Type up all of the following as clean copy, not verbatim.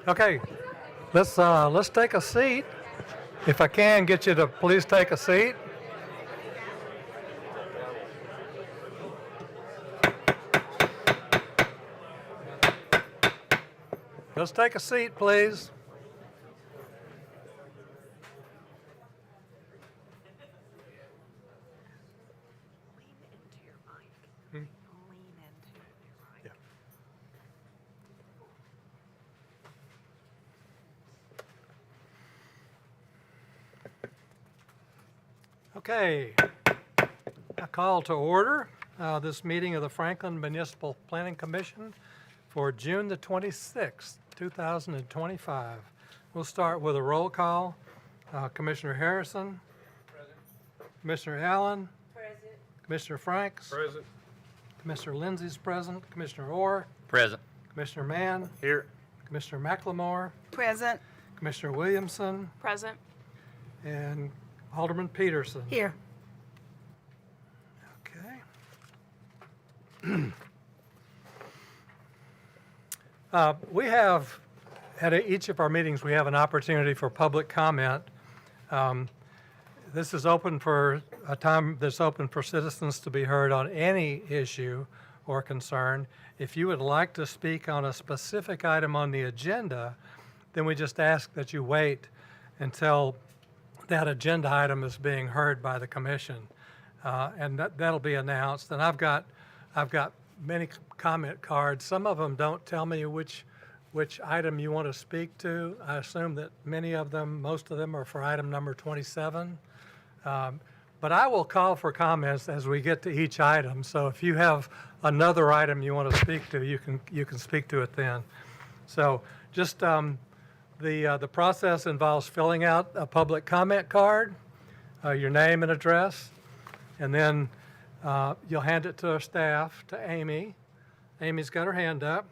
Okay, let's take a seat. If I can get you to please take a seat. Let's take a seat, please. Lean into your mic. Lean into your mic. Yeah. Okay, I call to order this meeting of the Franklin Municipal Planning Commission for June the 26th, 2025. We'll start with a roll call. Commissioner Harrison. Present. Commissioner Allen. Present. Commissioner Franks. Present. Commissioner Lindsay's present. Commissioner Orr. Present. Commissioner Mann. Here. Commissioner McLemore. Present. Commissioner Williamson. Present. And Alderman Peterson. Here. Okay. We have, at each of our meetings, we have an opportunity for public comment. This is open for a time that's open for citizens to be heard on any issue or concern. If you would like to speak on a specific item on the agenda, then we just ask that you wait until that agenda item is being heard by the commission, and that'll be announced. And I've got many comment cards. Some of them don't tell me which item you want to speak to. I assume that most of them are for item number 27. But I will call for comments as we get to each item. So if you have another item you want to speak to, you can speak to it then. So just the process involves filling out a public comment card, your name and address, and then you'll hand it to our staff, to Amy. Amy's got her hand up.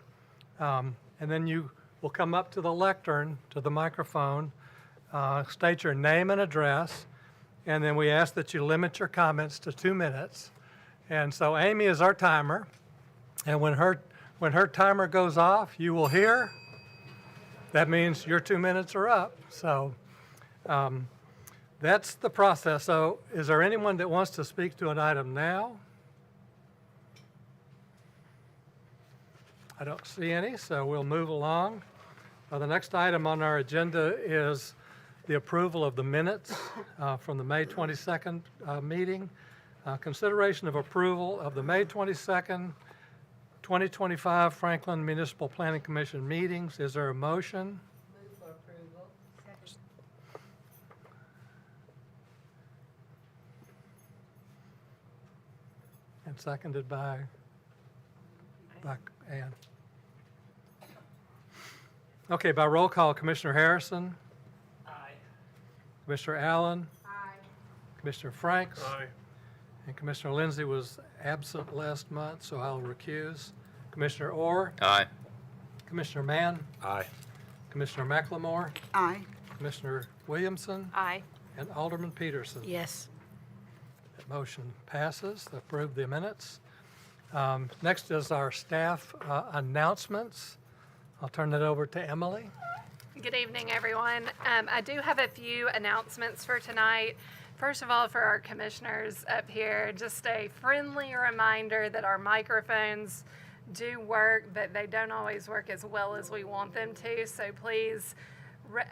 And then you will come up to the lectern, to the microphone, state your name and address, and then we ask that you limit your comments to 2 minutes. And so Amy is our timer, and when her timer goes off, you will hear. That means your 2 minutes are up. So that's the process. So is there anyone that wants to speak to an item now? I don't see any, so we'll move along. The next item on our agenda is the approval of the minutes from the May 22nd meeting. Consideration of approval of the May 22nd, 2025 Franklin Municipal Planning Commission meetings. Is there a motion? Move for approval. Second. And seconded by Ann. Okay, by roll call, Commissioner Harrison. Aye. Commissioner Allen. Aye. Commissioner Franks. Aye. And Commissioner Lindsay was absent last month, so I'll recuse. Commissioner Orr. Aye. Commissioner Mann. Aye. Commissioner McLemore. Aye. Commissioner Williamson. Aye. And Alderman Peterson. Yes. That motion passes. Approve the minutes. Next is our staff announcements. I'll turn it over to Emily. Good evening, everyone. I do have a few announcements for tonight. First of all, for our commissioners up here, just a friendly reminder that our microphones do work, but they don't always work as well as we want them to. So please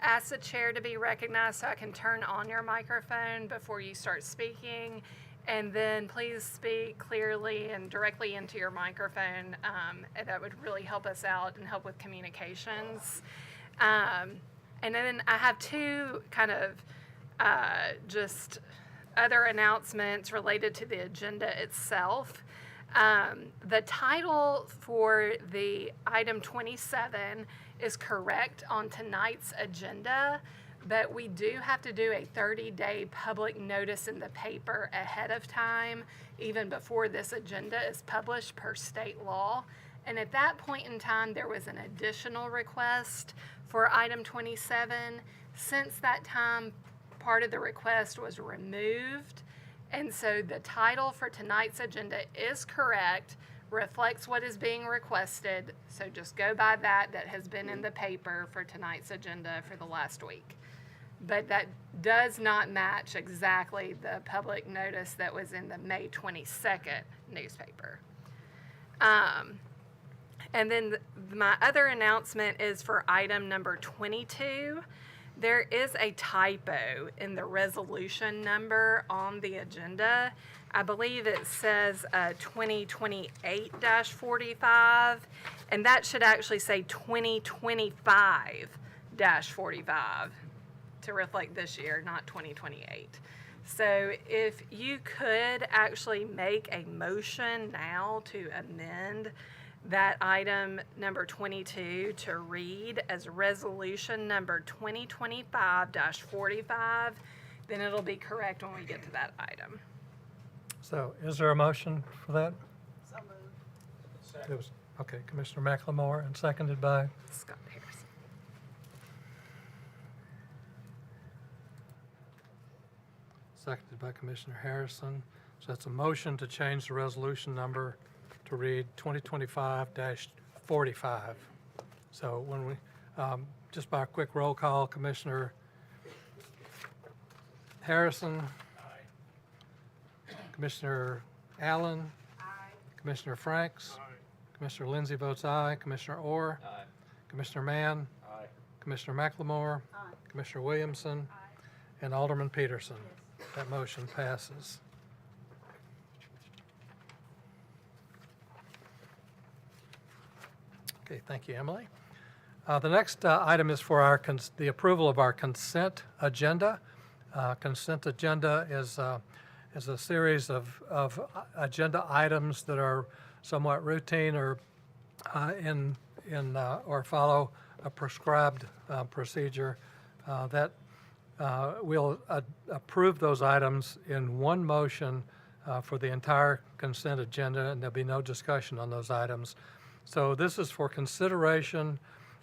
ask the chair to be recognized so I can turn on your microphone before you start speaking. And then please speak clearly and directly into your microphone. That would really help us out and help with communications. And then I have two kind of just other announcements related to the agenda itself. The title for the item 27 is correct on tonight's agenda, but we do have to do a 30-day public notice in the paper ahead of time, even before this agenda is published per state law. And at that point in time, there was an additional request for item 27. Since that time, part of the request was removed. And so the title for tonight's agenda is correct, reflects what is being requested. So just go by that has been in the paper for tonight's agenda for the last week. But that does not match exactly the public notice that was in the May 22nd newspaper. And then my other announcement is for item number 22. There is a typo in the resolution number on the agenda. I believe it says 2028-45, and that should actually say 2025-45 to reflect this year, not 2028. So if you could actually make a motion now to amend that item number 22 to read as resolution number 2025-45, then it'll be correct when we get to that item. So is there a motion for that? So moved. It was, okay, Commissioner McLemore, and seconded by? Scott Harrison. Seconded by Commissioner Harrison. So that's a motion to change the resolution number to read 2025-45. So when we, just by a quick roll call, Commissioner Harrison. Aye. Commissioner Allen. Aye. Commissioner Franks. Aye. Commissioner Lindsay votes aye. Commissioner Orr. Aye. Commissioner Mann. Aye. Commissioner McLemore. Aye. Commissioner Williamson. Aye. And Alderman Peterson. That motion passes. Okay, thank you, Emily. The next item is for our the approval of our consent agenda. Consent agenda is a series of agenda items that are somewhat routine or or follow a prescribed procedure that we'll approve those items in one motion for the entire consent agenda, and there'll be no discussion on those items. So this is for consideration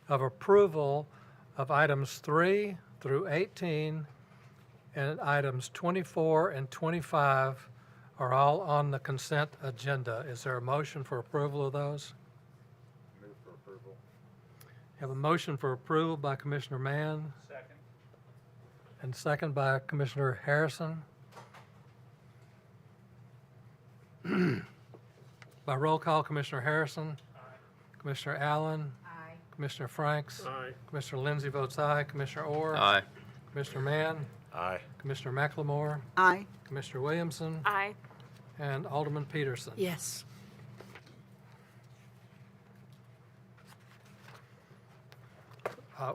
of approval of items 3 through 18, and items 24 and 25 are all on the consent agenda. Is there a motion for approval of those? Move for approval. Have a motion for approval by Commissioner Mann Second. and second by Commissioner Harrison. By roll call, Commissioner Harrison. Aye. Commissioner Allen. Aye. Commissioner Franks. Aye. Commissioner Lindsay votes aye. Commissioner Orr. Aye. Commissioner Mann. Aye. Commissioner McLemore. Aye. Commissioner Williamson. Aye. And Alderman Peterson. Yes.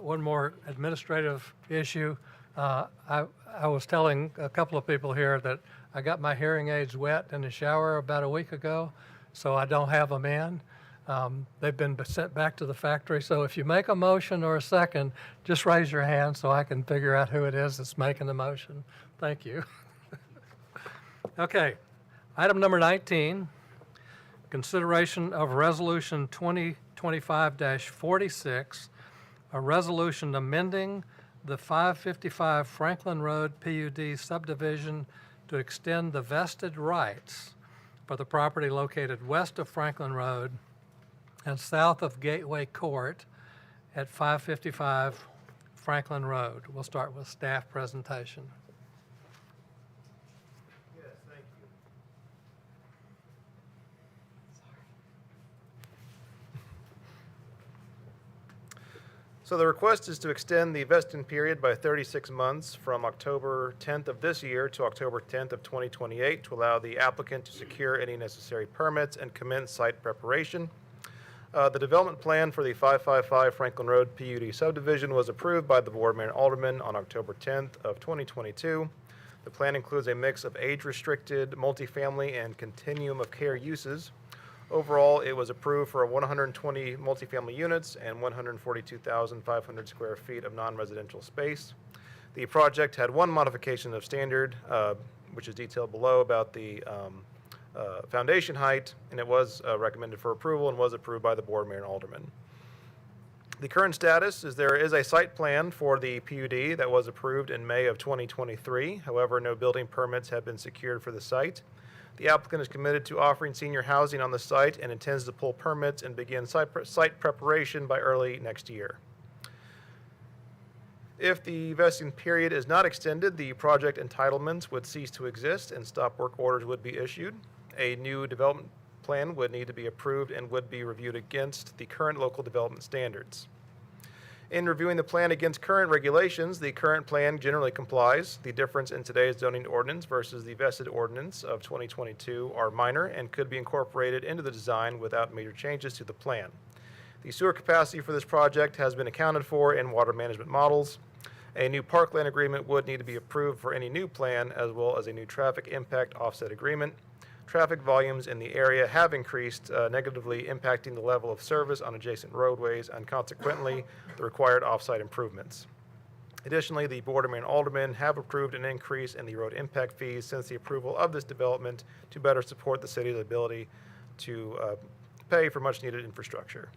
One more administrative issue. I was telling a couple of people here that I got my hearing aids wet in the shower about a week ago, so I don't have them in. They've been sent back to the factory, so if you make a motion or a second, just raise your hand so I can figure out who it is that's making the motion. Thank you. Okay, item number 19, consideration of Resolution 2025-46, a resolution amending the 555 Franklin Road PUD subdivision to extend the vested rights for the property located west of Franklin Road and south of Gateway Court at 555 Franklin Road. We'll start with staff presentation. Yes, thank you. So the request is to extend the vesting period by 36 months from October 10th of this year to October 10th of 2028 to allow the applicant to secure any necessary permits and commence site preparation. The development plan for the 555 Franklin Road PUD subdivision was approved by the Board Mayor and Alderman on October 10th of 2022. The plan includes a mix of age-restricted, multifamily, and continuum of care uses. Overall, it was approved for 120 multifamily units and 142,500 square feet of non-residential space. The project had one modification of standard, which is detailed below about the foundation height, and it was recommended for approval and was approved by the Board, Mayor, and Alderman. The current status is there is a site plan for the PUD that was approved in May of 2023. However, no building permits have been secured for the site. The applicant is committed to offering senior housing on the site and intends to pull permits and begin site preparation by early next year. If the vesting period is not extended, the project entitlements would cease to exist and stop work orders would be issued. A new development plan would need to be approved and would be reviewed against the current local development standards. In reviewing the plan against current regulations, the current plan generally complies. The difference in today's zoning ordinance versus the vested ordinance of 2022 are minor and could be incorporated into the design without major changes to the plan. The sewer capacity for this project has been accounted for in water management models. A new parkland agreement would need to be approved for any new plan, as well as a new traffic impact offset agreement. Traffic volumes in the area have increased, negatively impacting the level of service on adjacent roadways and consequently the required off-site improvements. Additionally, the Board of Mayor and Aldermen have approved an increase in the road impact fees since the approval of this development to better support the city's ability to pay for much-needed infrastructure.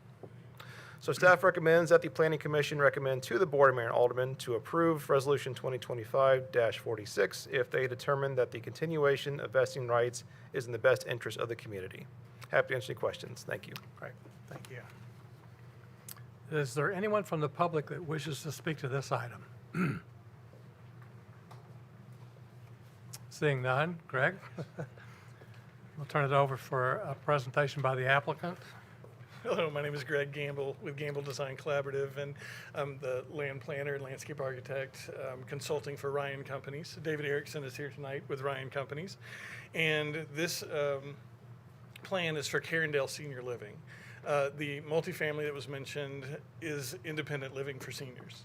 So staff recommends that the Planning Commission recommend to the Board of Mayor and Aldermen to approve Resolution 2025-46 if they determine that the continuation of vesting rights is in the best interest of the community. Happy to answer any questions. Thank you. Great, thank you. Is there anyone from the public that wishes to speak to this item? Seeing none, Greg? We'll turn it over for a presentation by the applicant. Hello, my name is Greg Gamble with Gamble Design Collaborative, and I'm the land planner and landscape architect consulting for Ryan Companies. David Erickson is here tonight with Ryan Companies, and this plan is for Carindale Senior Living. The multifamily that was mentioned is independent living for seniors.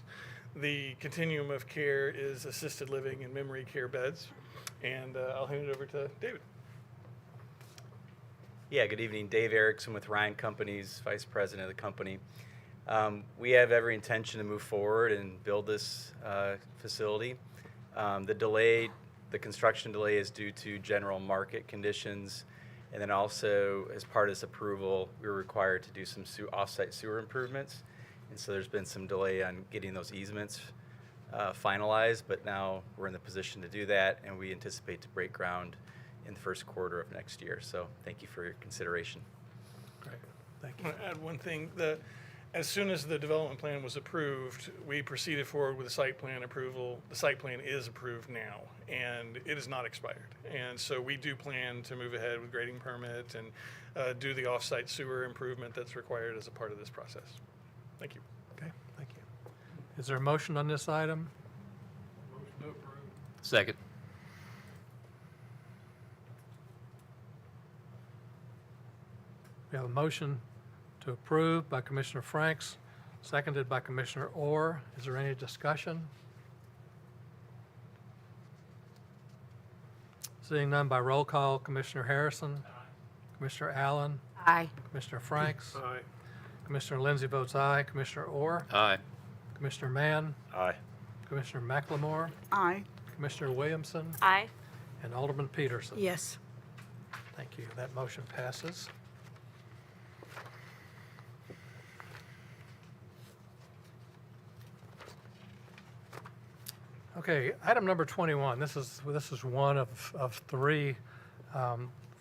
The continuum of care is assisted living and memory care beds, and I'll hand it over to David. Yeah, good evening. Dave Erickson with Ryan Companies, Vice President of the company. We have every intention to move forward and build this facility. The construction delay is due to general market conditions. And then also, as part of this approval, we were required to do some off-site sewer improvements. And so there's been some delay on getting those easements finalized, but now we're in the position to do that, and we anticipate to break ground in the first quarter of next year. So thank you for your consideration. Great, thank I you. want to add one thing. As soon as the development plan was approved, we proceeded forward with the site plan approval. The site plan is approved now, and it is not expired. And so we do plan to move ahead with grading permit and do the off-site sewer improvement that's required as a part of this process. Thank you. Okay, thank you. Is there a motion on this item? Second. We have a motion to approve by Commissioner Franks, seconded by Commissioner Orr. Is there any discussion? Seeing none by roll call, Commissioner Harrison. Commissioner Allen. Aye. Commissioner Franks. Aye. Commissioner Lindsay votes aye. Commissioner Orr. Aye. Commissioner Mann. Aye. Commissioner McLemore. Aye. Commissioner Williamson. Aye. And Alderman Peterson. Yes. Thank you. That motion passes. Okay, item number 21. This is one of three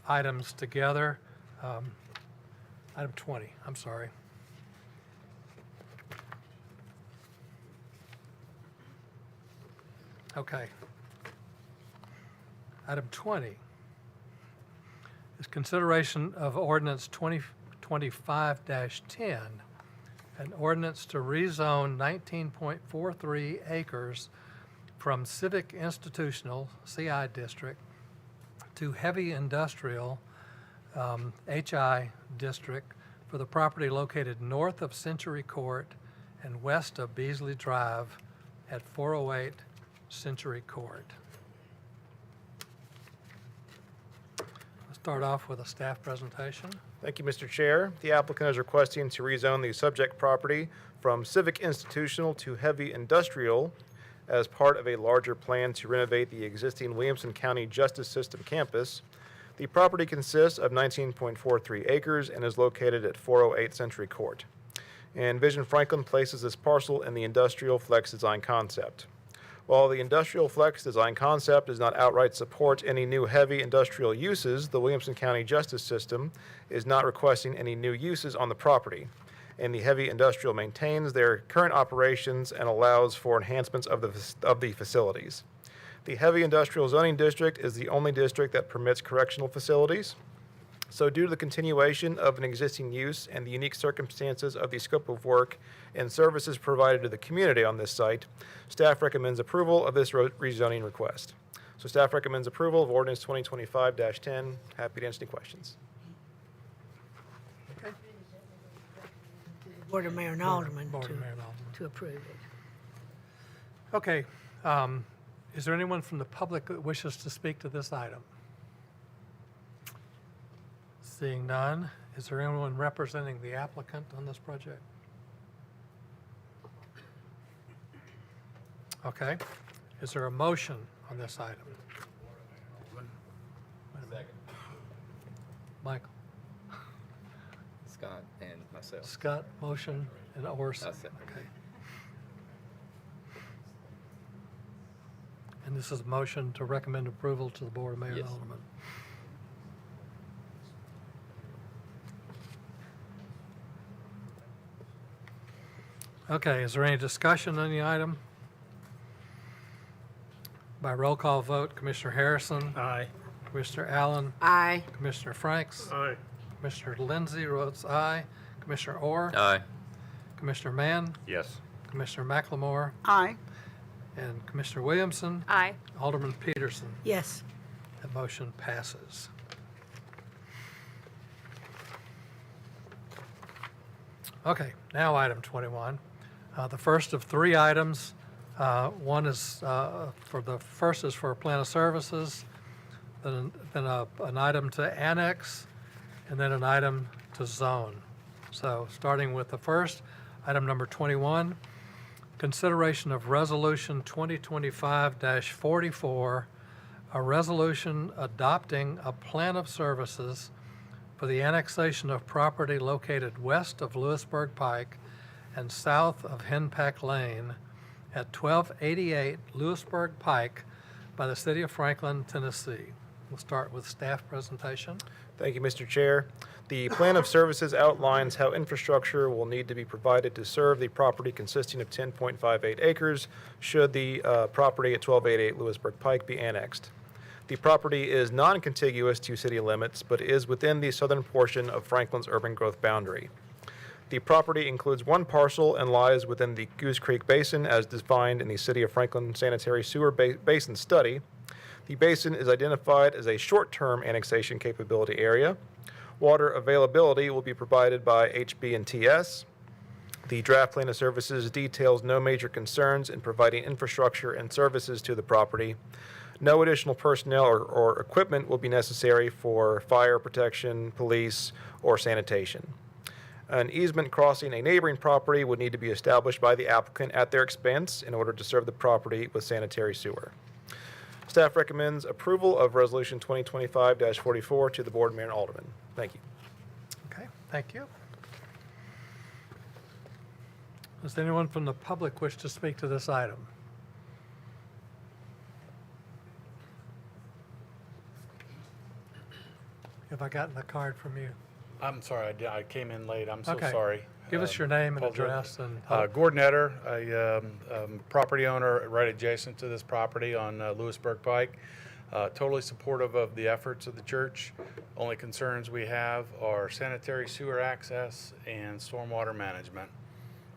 items together. Item 20, I'm sorry. Okay. Item 20 is consideration of ordinance 2025-10, an ordinance to rezone 19.43 acres from Civic Institutional, CI District, to Heavy Industrial, HI District, for the property located north of Century Court and west of Beasley Drive at 408 Century Court. Let's start off with a staff presentation. Thank you, Mr. Chair. The applicant is requesting to rezone the subject property from Civic Institutional to Heavy Industrial as part of a larger plan to renovate the existing Williamson County Justice System campus. The property consists of 19.43 acres and is located at 408 Century Court. And Vision Franklin places this parcel in the industrial flex design concept. While the industrial flex design concept does not outright support any new heavy industrial uses, the Williamson County Justice System is not requesting any new uses on the property. And the heavy industrial maintains their current operations and allows for enhancements of the facilities. The heavy industrial zoning district is the only district that permits correctional facilities. So due to the continuation of an existing use and the unique circumstances of the scope of work and services provided to the community on this site, staff recommends approval of this rezoning request. So staff recommends approval of ordinance 2025-10. Happy to answer any questions. Board of Mayor and Alderman Board of Mayor and Alderman. to approve it. Okay, is there anyone from the public that wishes to speak to this item? Seeing none, is there anyone representing the applicant on this project? Okay, is there a motion on this item? Second. Michael, Scott and myself. Scott, motion, and Orson. That's it. Okay. And this is a motion to recommend approval to the Board of Mayor and Yes. Alderman. Okay, is there any discussion on the item? By roll call vote, Commissioner Harrison. Aye. Commissioner Allen. Aye. Commissioner Franks. Aye. Commissioner Lindsay votes aye. Commissioner Orr. Aye. Commissioner Mann. Yes. Commissioner McLemore. Aye. And Commissioner Williamson. Aye. Alderman Peterson. Yes. That motion passes. Okay, now item 21. The first of three items. One is first is for a plan of services, then an item to annex, and then an item to zone. So starting with the first, item number 21, consideration of resolution 2025-44, a resolution adopting a plan of services for the annexation of property located west of Lewisburg Pike and south of Henpeck Lane at 1288 Lewisburg Pike by the City of Franklin, Tennessee. We'll start with staff presentation. Thank you, Mr. Chair. The plan of services outlines how infrastructure will need to be provided to serve the property consisting of 10.58 acres should the property at 1288 Lewisburg Pike be annexed. The property is non-contiguous to city limits, but is within the southern portion of Franklin's urban growth boundary. The property includes one parcel and lies within the Goose Creek Basin as defined in the City of Franklin Sanitary Sewer Basin Study. The basin is identified as a short-term annexation capability area. Water availability will be provided by HB&TS. The draft plan of services details no major concerns in providing infrastructure and services to the property. No additional personnel or equipment will be necessary for fire protection, police, or sanitation. An easement crossing a neighboring property would need to be established by the applicant at their expense in order to serve the property with sanitary sewer. Staff recommends approval of Resolution 2025-44 to the Board of Mayor and Alderman. Thank you. Okay, thank you. Does anyone from the public wish to speak to this item? Have I gotten the card from you? I'm sorry, I came in late. I'm so Okay. sorry. Give us your name and apologize. address and. Gordon Etter, a property owner right adjacent to this property on Lewisburg Pike. Totally supportive of the efforts of the church. Only concerns we have are sanitary sewer access and stormwater management.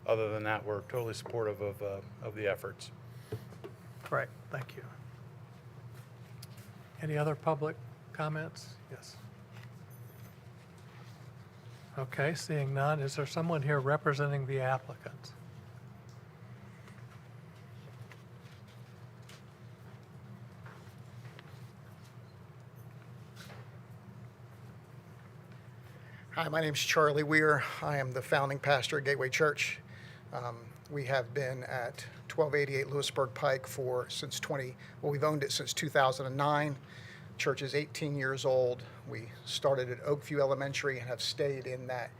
Other than that, we're totally supportive of the efforts. Great, thank you. Any other public comments? Yes. Okay, seeing none, is there someone here representing the applicant? Hi, my name's Charlie Weir. I am the founding pastor at Gateway Church. We have been at 1288 Lewisburg Pike we've owned it since 2009. Church is 18 years old. We started at Oakview Elementary and have stayed in that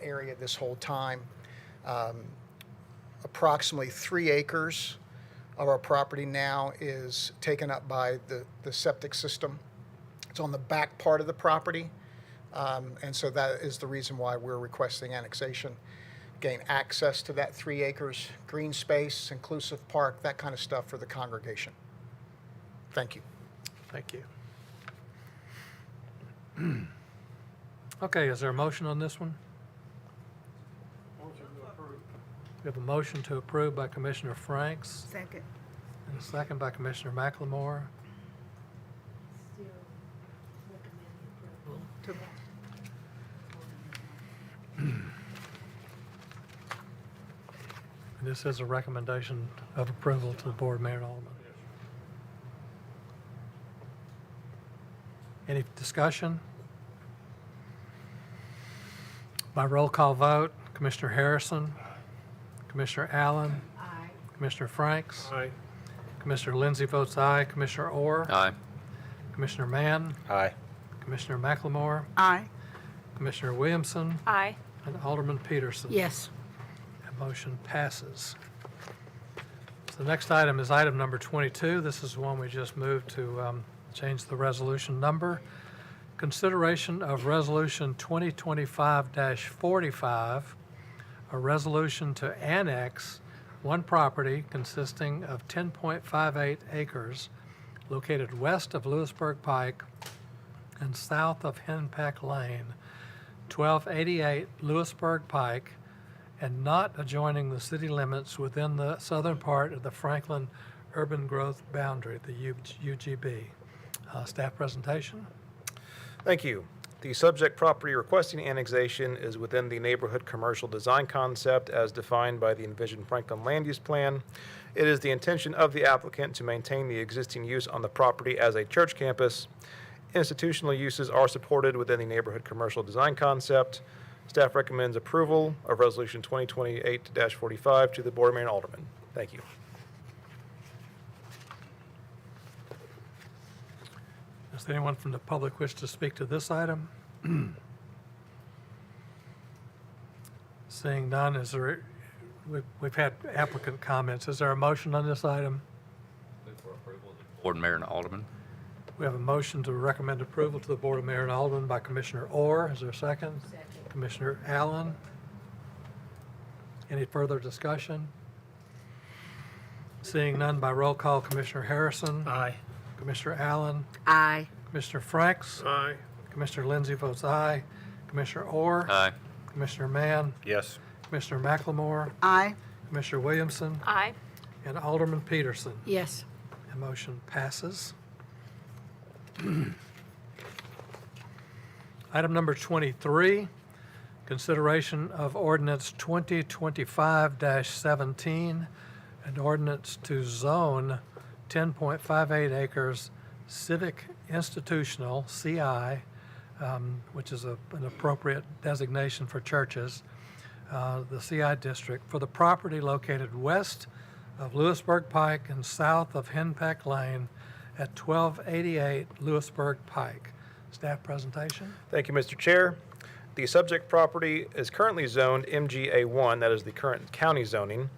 area this whole time. Approximately 3 acres of our property now is taken up by the septic system. It's on the back part of the property, and so that is the reason why we're requesting annexation. Gain access to that 3 acres, green space, inclusive park, that kind of stuff for the congregation. Thank you. Thank you. Okay, is there a motion on this one? We have a motion to approve by Commissioner Franks Second. and a second by Commissioner McLemore. And this is a recommendation of approval to the Board of Mayor and Alderman. Any discussion? By roll call vote, Commissioner Harrison, Commissioner Allen, Aye. Commissioner Franks, Aye. Commissioner Lindsay votes aye, Commissioner Orr, Aye. Commissioner Mann, Aye. Commissioner McLemore, Aye. Commissioner Williamson, Aye. and Alderman Peterson. Yes. That motion passes. So the next item is item number 22. This is the one we just moved to change the resolution number. Consideration of Resolution 2025-45, a resolution to annex one property consisting of 10.58 acres located west of Lewisburg Pike and south of Henpeck Lane, 1288 Lewisburg Pike, and not adjoining the city limits within the southern part of the Franklin Urban Growth Boundary, the UGB. Staff presentation. Thank you. The subject property requesting annexation is within the neighborhood commercial design concept as defined by the Envision Franklin Land Use Plan. It is the intention of the applicant to maintain the existing use on the property as a church campus. Institutional uses are supported within the neighborhood commercial design concept. Staff recommends approval of Resolution 2028-45 to the Board of Mayor and Aldermen. Thank you. Does anyone from the public wish to speak to this item? Seeing none, we've had applicant comments. Is there a motion on this item? Board Mayor and Alderman. We have a motion to recommend approval to the Board of Mayor and Alderman by Commissioner Orr. Is there a second? Commissioner Allen. Any further discussion? Seeing none, by roll call, Commissioner Harrison. Aye. Commissioner Allen. Aye. Commissioner Franks. Aye. Commissioner Lindsay votes aye. Commissioner Orr. Aye. Commissioner Mann. Yes. Commissioner McLemore. Aye. Commissioner Williamson. Aye. And Alderman Peterson. Yes. The motion passes. Item number 23, consideration of ordinance 2025-17, an ordinance to zone 10.58 acres civic institutional, CI, which is an appropriate designation for churches, the CI district, for the property located west of Lewisburg Pike and south of Henpeck Lane at 1288 Lewisburg Pike. Staff presentation. Thank you, Mr. Chair. The subject property is currently zoned MGA1, that is the current county zoning.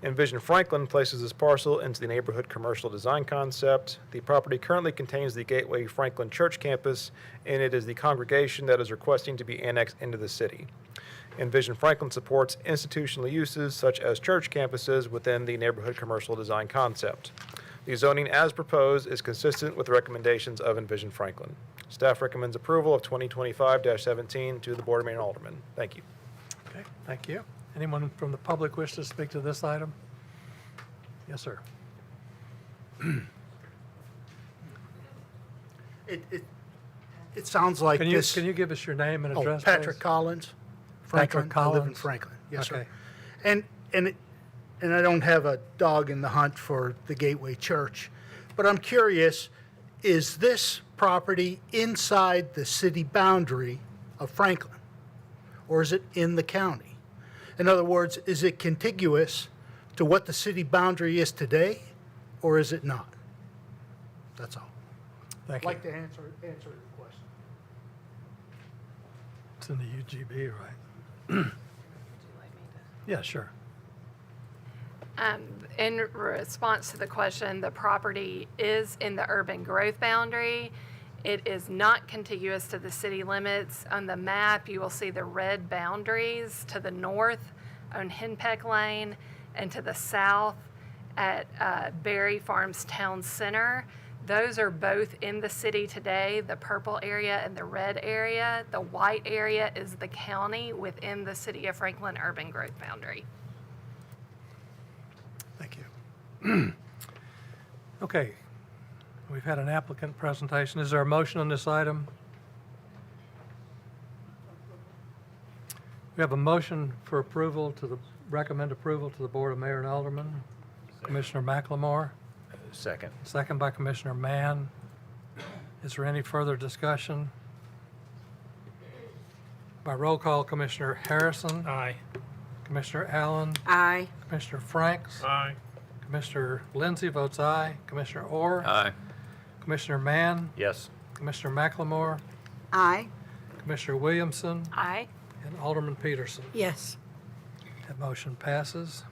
Envision Franklin places this parcel into the neighborhood commercial design concept. The property currently contains the Gateway Franklin Church campus, and it is the congregation that is requesting to be annexed into the city. Envision Franklin supports institutional uses such as church campuses within the neighborhood commercial design concept. The zoning as proposed is consistent with the recommendations of Envision Franklin. Staff recommends approval of 2025-17 to the Board of Mayor and Aldermen. Thank you. Okay, thank you. Anyone from the public wish to speak to this item? Yes, sir. It sounds like Can this. you give us your name and address, Patrick please? Collins, Patrick Franklin. I live in Collins. Franklin. Yes, Okay. sir. And I don't have a dog in the hunt for the Gateway Church, but I'm curious, is this property inside the city boundary of Franklin? Or is it in the county? In other words, is it contiguous to what the city boundary is today, or is it not? That's all. Thank I'd you. like to answer your question. It's in the UGB, right? Yeah, sure. In response to the question, the property is in the urban growth boundary. It is not contiguous to the city limits. On the map, you will see the red boundaries to the north on Henpeck Lane and to the south at Berry Farms Town Center. Those are both in the city today, the purple area and the red area. The white area is the county within the City of Franklin urban growth boundary. Thank you. Okay, we've had an applicant presentation. Is there a motion on this item? We have a motion for approval recommend approval to the Board of Mayor and Aldermen. Commissioner McLemore, Second. second by Commissioner Mann. Is there any further discussion? By roll call, Commissioner Harrison. Aye. Commissioner Allen. Aye. Commissioner Franks. Aye. Commissioner Lindsay votes aye. Commissioner Orr. Aye. Commissioner Mann. Yes. Commissioner McLemore. Aye. Commissioner Williamson. Aye. And Alderman Peterson. Yes. That motion passes.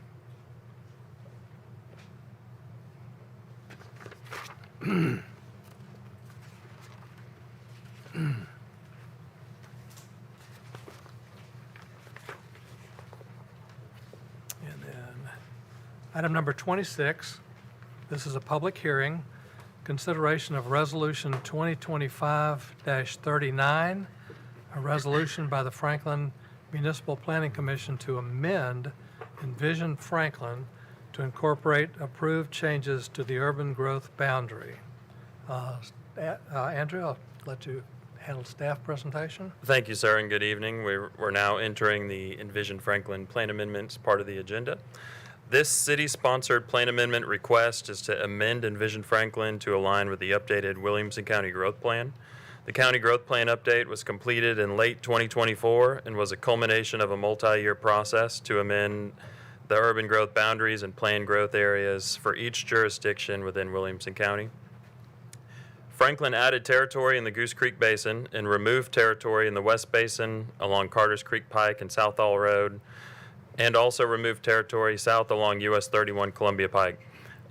And then, item number 26, this is a public hearing, consideration of Resolution 2025-39, a resolution by the Franklin Municipal Planning Commission to amend Envision Franklin to incorporate approved changes to the urban growth boundary. Andrew, I'll let you handle staff presentation. Thank you, sir, and good evening. We're now entering the Envision Franklin Plan Amendments part of the agenda. This city-sponsored plan amendment request is to amend Envision Franklin to align with the updated Williamson County Growth Plan. The County Growth Plan update was completed in late 2024 and was a culmination of a multi-year process to amend the urban growth boundaries and planned growth areas for each jurisdiction within Williamson County. Franklin added territory in the Goose Creek Basin and removed territory in the West Basin along Carters Creek Pike and Southall Road, and also removed territory south along US 31 Columbia Pike.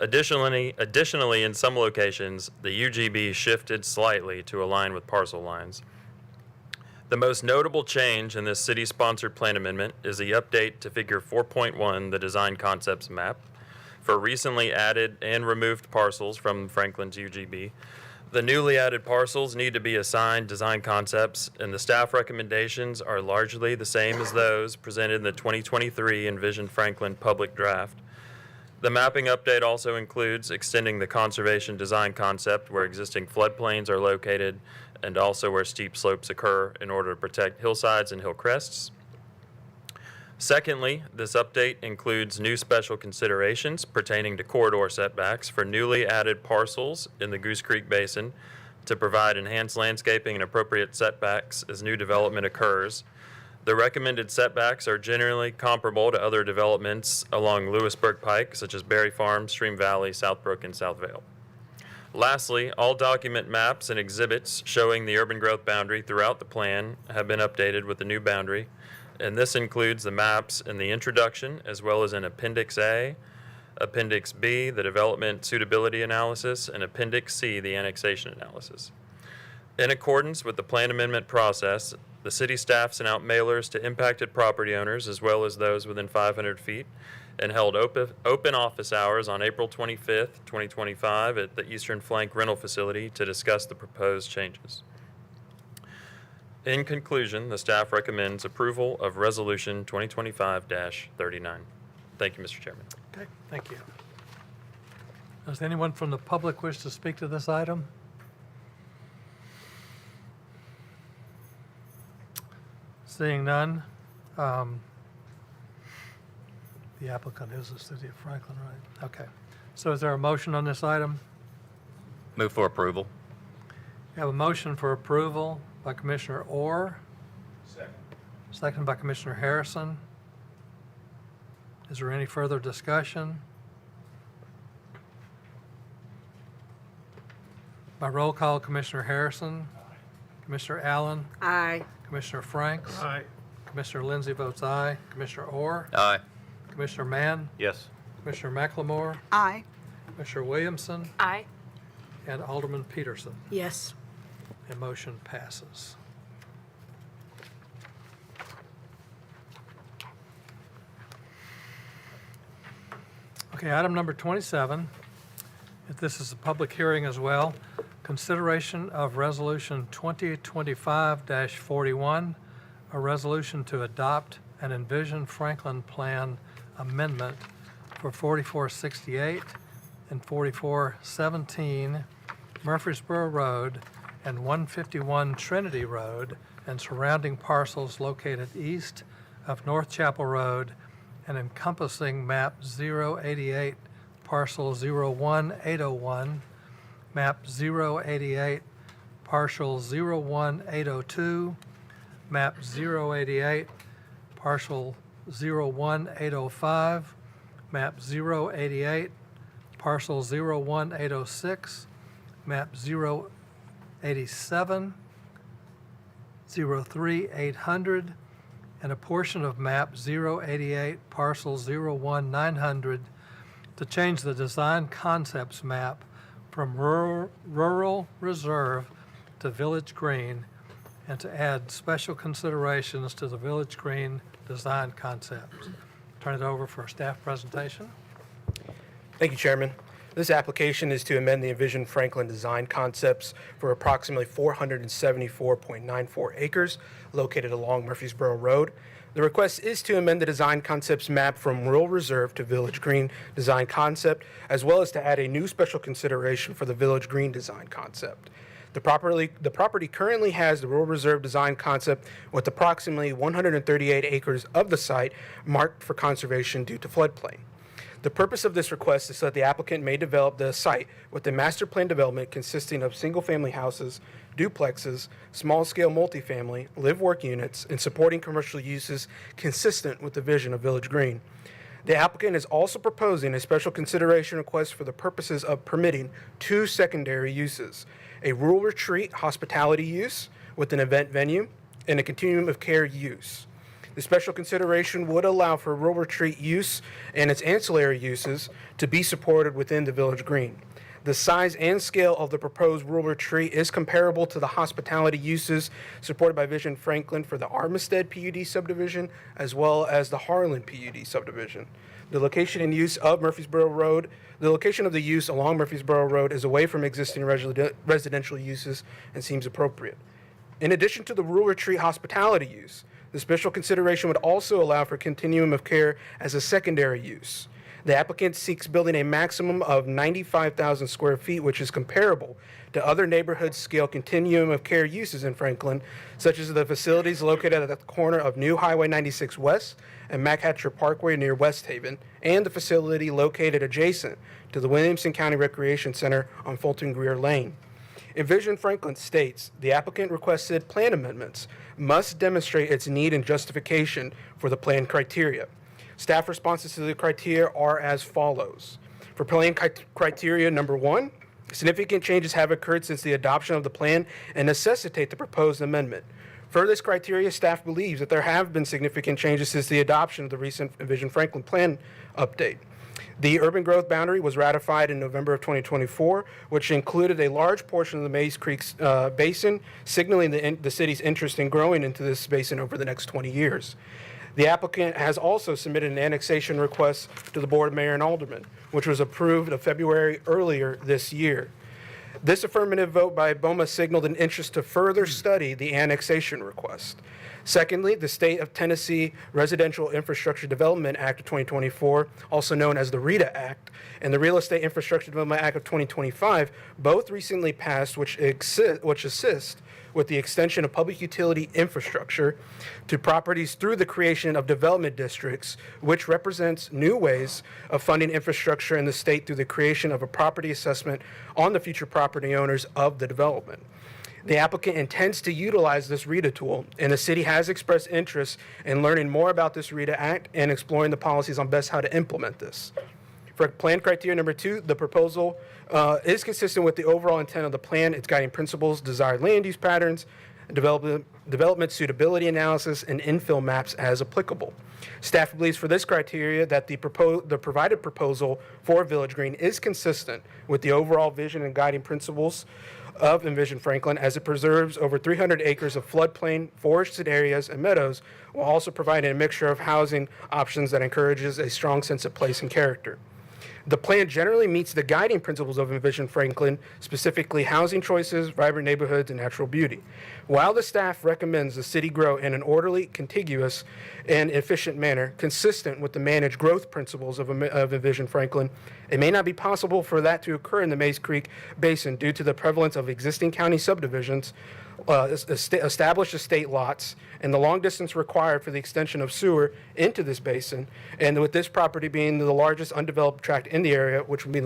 Additionally, in some locations, the UGB shifted slightly to align with parcel lines. The most notable change in this city-sponsored plan amendment is the update to Figure 4.1, the Design Concepts Map, for recently added and removed parcels from Franklin's UGB. The newly added parcels need to be assigned design concepts, and the staff recommendations are largely the same as those presented in the 2023 Envision Franklin public draft. The mapping update also includes extending the conservation design concept where existing floodplains are located and also where steep slopes occur in order to protect hillsides and hill crests. Secondly, this update includes new special considerations pertaining to corridor setbacks for newly added parcels in the Goose Creek Basin to provide enhanced landscaping and appropriate setbacks as new development occurs. The recommended setbacks are generally comparable to other developments along Lewisburg Pike, such as Berry Farm, Stream Valley, Southbrook, and South Vale. Lastly, all document maps and exhibits showing the urban growth boundary throughout the plan have been updated with the new boundary, and this includes the maps in the introduction as well as in Appendix A, Appendix B, the development suitability analysis, and Appendix C, the annexation analysis. In accordance with the plan amendment process, the city staff sent out mailers to impacted property owners as well as those within 500 feet and held open office hours on April 25th, 2025 at the Eastern Flank Rental Facility to discuss the proposed changes. In conclusion, the staff recommends approval of Resolution 2025-39. Thank you, Mr. Chairman. Okay, thank you. Does anyone from the public wish to speak to this item? Seeing none, the applicant is the city of Franklin, right? Okay. So is there a motion on this item? Move for approval. We have a motion for approval by Commissioner Orr. Second. Second by Commissioner Harrison. Is there any further discussion? By roll call, Commissioner Harrison. Commissioner Allen. Aye. Commissioner Franks. Aye. Commissioner Lindsay votes aye. Commissioner Orr. Aye. Commissioner Mann. Yes. Commissioner McLemore, Aye. Commissioner Williamson, Aye. and Alderman Peterson. Yes. And motion passes. Okay, item number 27. If this is a public hearing as well. Consideration of Resolution 2025-41, a resolution to adopt an Envision Franklin Plan amendment for 4468 and 4417 Murfreesboro Road and 151 Trinity Road and surrounding parcels located east of North Chapel Road and encompassing map 088, parcel 01801, map 088, partial 01802, map 088, partial 01805, map 088, parcel 01806, map 087, 03800, and a portion of map 088, parcel 01900 to change the design concepts map from rural reserve to village green and to add special considerations to the village green design concepts. Turn it over for a staff presentation. Thank you, Chairman. This application is to amend the Envision Franklin design concepts for approximately 474.94 acres located along Murfreesboro Road. The request is to amend the design concepts map from rural reserve to village green design concept, as well as to add a new special consideration for the village green design concept. The property currently has the rural reserve design concept with approximately 138 acres of the site marked for conservation due to floodplain. The purpose of this request is so that the applicant may develop the site with a master plan development consisting of single-family houses, duplexes, small-scale multifamily, live-work units, and supporting commercial uses consistent with the vision of Village Green. The applicant is also proposing a special consideration request for the purposes of permitting two secondary uses: a rural retreat hospitality use with an event venue and a continuum of care use. The special consideration would allow for rural retreat use and its ancillary uses to be supported within the Village Green. The size and scale of the proposed rural retreat is comparable to the hospitality uses supported by Vision Franklin for the Armistead PUD subdivision, as well as the Harlan PUD subdivision. The location and use of Murfreesboro Road, the location of the use along Murfreesboro Road is away from existing residential uses and seems appropriate. In addition to the rural retreat hospitality use, the special consideration would also allow for continuum of care as a secondary use. The applicant seeks building a maximum of 95,000 square feet, which is comparable to other neighborhood scale continuum of care uses in Franklin, such as the facilities located at the corner of New Highway 96 West and McHatcher Parkway near West Haven, and the facility located adjacent to the Williamson County Recreation Center on Fulton Greer Lane. Envision Franklin states the applicant requested plan amendments must demonstrate its need and justification for the plan criteria. Staff responses to the criteria are as follows. For plan criteria number 1, significant changes have occurred since the adoption of the plan and necessitate the proposed amendment. For this criteria, staff believes that there have been significant changes since the adoption of the recent Envision Franklin plan update. The urban growth boundary was ratified in November of 2024, which included a large portion of the Mays Creek Basin, signaling the city's interest in growing into this basin over the next 20 years. The applicant has also submitted an annexation request to the Board of Mayor and Aldermen, which was approved in February earlier this year. This affirmative vote by BOMA signaled an interest to further study the annexation request. Secondly, the State of Tennessee Residential Infrastructure Development Act of 2024, also known as the RETA Act, and the Real Estate Infrastructure Development Act of 2025, both recently passed, which assist with the extension of public utility infrastructure to properties through the creation of development districts, which represents new ways of funding infrastructure in the state through the creation of a property assessment on the future property owners of the development. The applicant intends to utilize this RETA tool, and the city has expressed interest in learning more about this RETA Act and exploring the policies on best how to implement this. For plan criteria number 2, the proposal is consistent with the overall intent of the plan, its guiding principles, desired land use patterns, development suitability analysis, and infill maps as applicable. Staff believes for this criteria that the provided proposal for Village Green is consistent with the overall vision and guiding principles of Envision Franklin, as it preserves over 300 acres of floodplain, forested areas, and meadows, while also providing a mixture of housing options that encourages a strong sense of place and character. The plan generally meets the guiding principles of Envision Franklin, specifically housing choices, vibrant neighborhoods, and natural beauty. While the staff recommends the city grow in an orderly, contiguous, and efficient manner, consistent with the managed growth principles of Envision Franklin, it may not be possible for that to occur in the Mays Creek Basin due to the prevalence of existing county subdivisions, established estate lots, and the long distance required for the extension of sewer into this basin, and with this property being the largest undeveloped tract in the area, which would be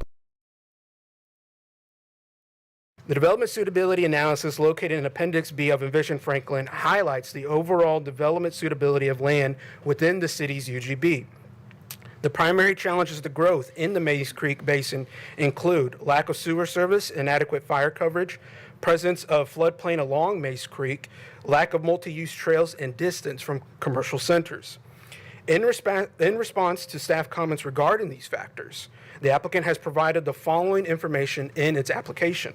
the development suitability analysis located in Appendix B of Envision Franklin highlights the overall development suitability of land within the city's UGB. The primary challenges to growth in the Mays Creek Basin include lack of sewer service, inadequate fire coverage, presence of floodplain along Mays Creek, lack of multi-use trails, and distance from commercial centers. In response to staff comments regarding these factors, the applicant has provided the following information in its application.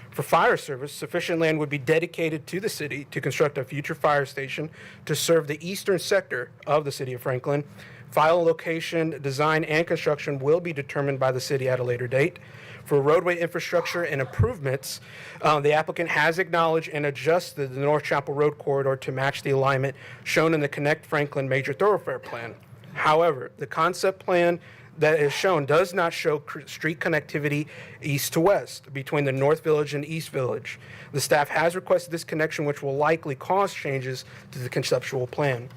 For fire service, sufficient land would be dedicated to the city to construct a future fire station to serve the eastern sector of the city of Franklin. File location, design, and construction will be determined by the city at a later date. For roadway infrastructure and improvements, the applicant has acknowledged and adjusted the North Chapel Road corridor to match the alignment shown in the Connect Franklin Major Thoroughfare Plan. However, the concept plan that is shown does not show street connectivity east to west between the North Village and East Village. The staff has requested this connection, which will likely cause changes to the conceptual plan.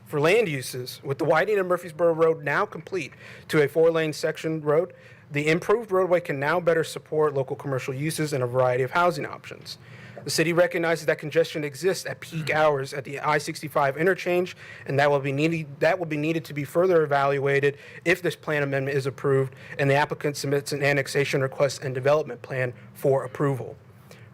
For land uses, with the widening of Murfreesboro Road now complete to a 4-lane section road, the improved roadway can now better support local commercial uses and a variety of housing options. The city recognizes that congestion exists at peak hours at the I-65 interchange, and that will be needed to be further evaluated if this plan amendment is approved and the applicant submits an annexation request and development plan for approval.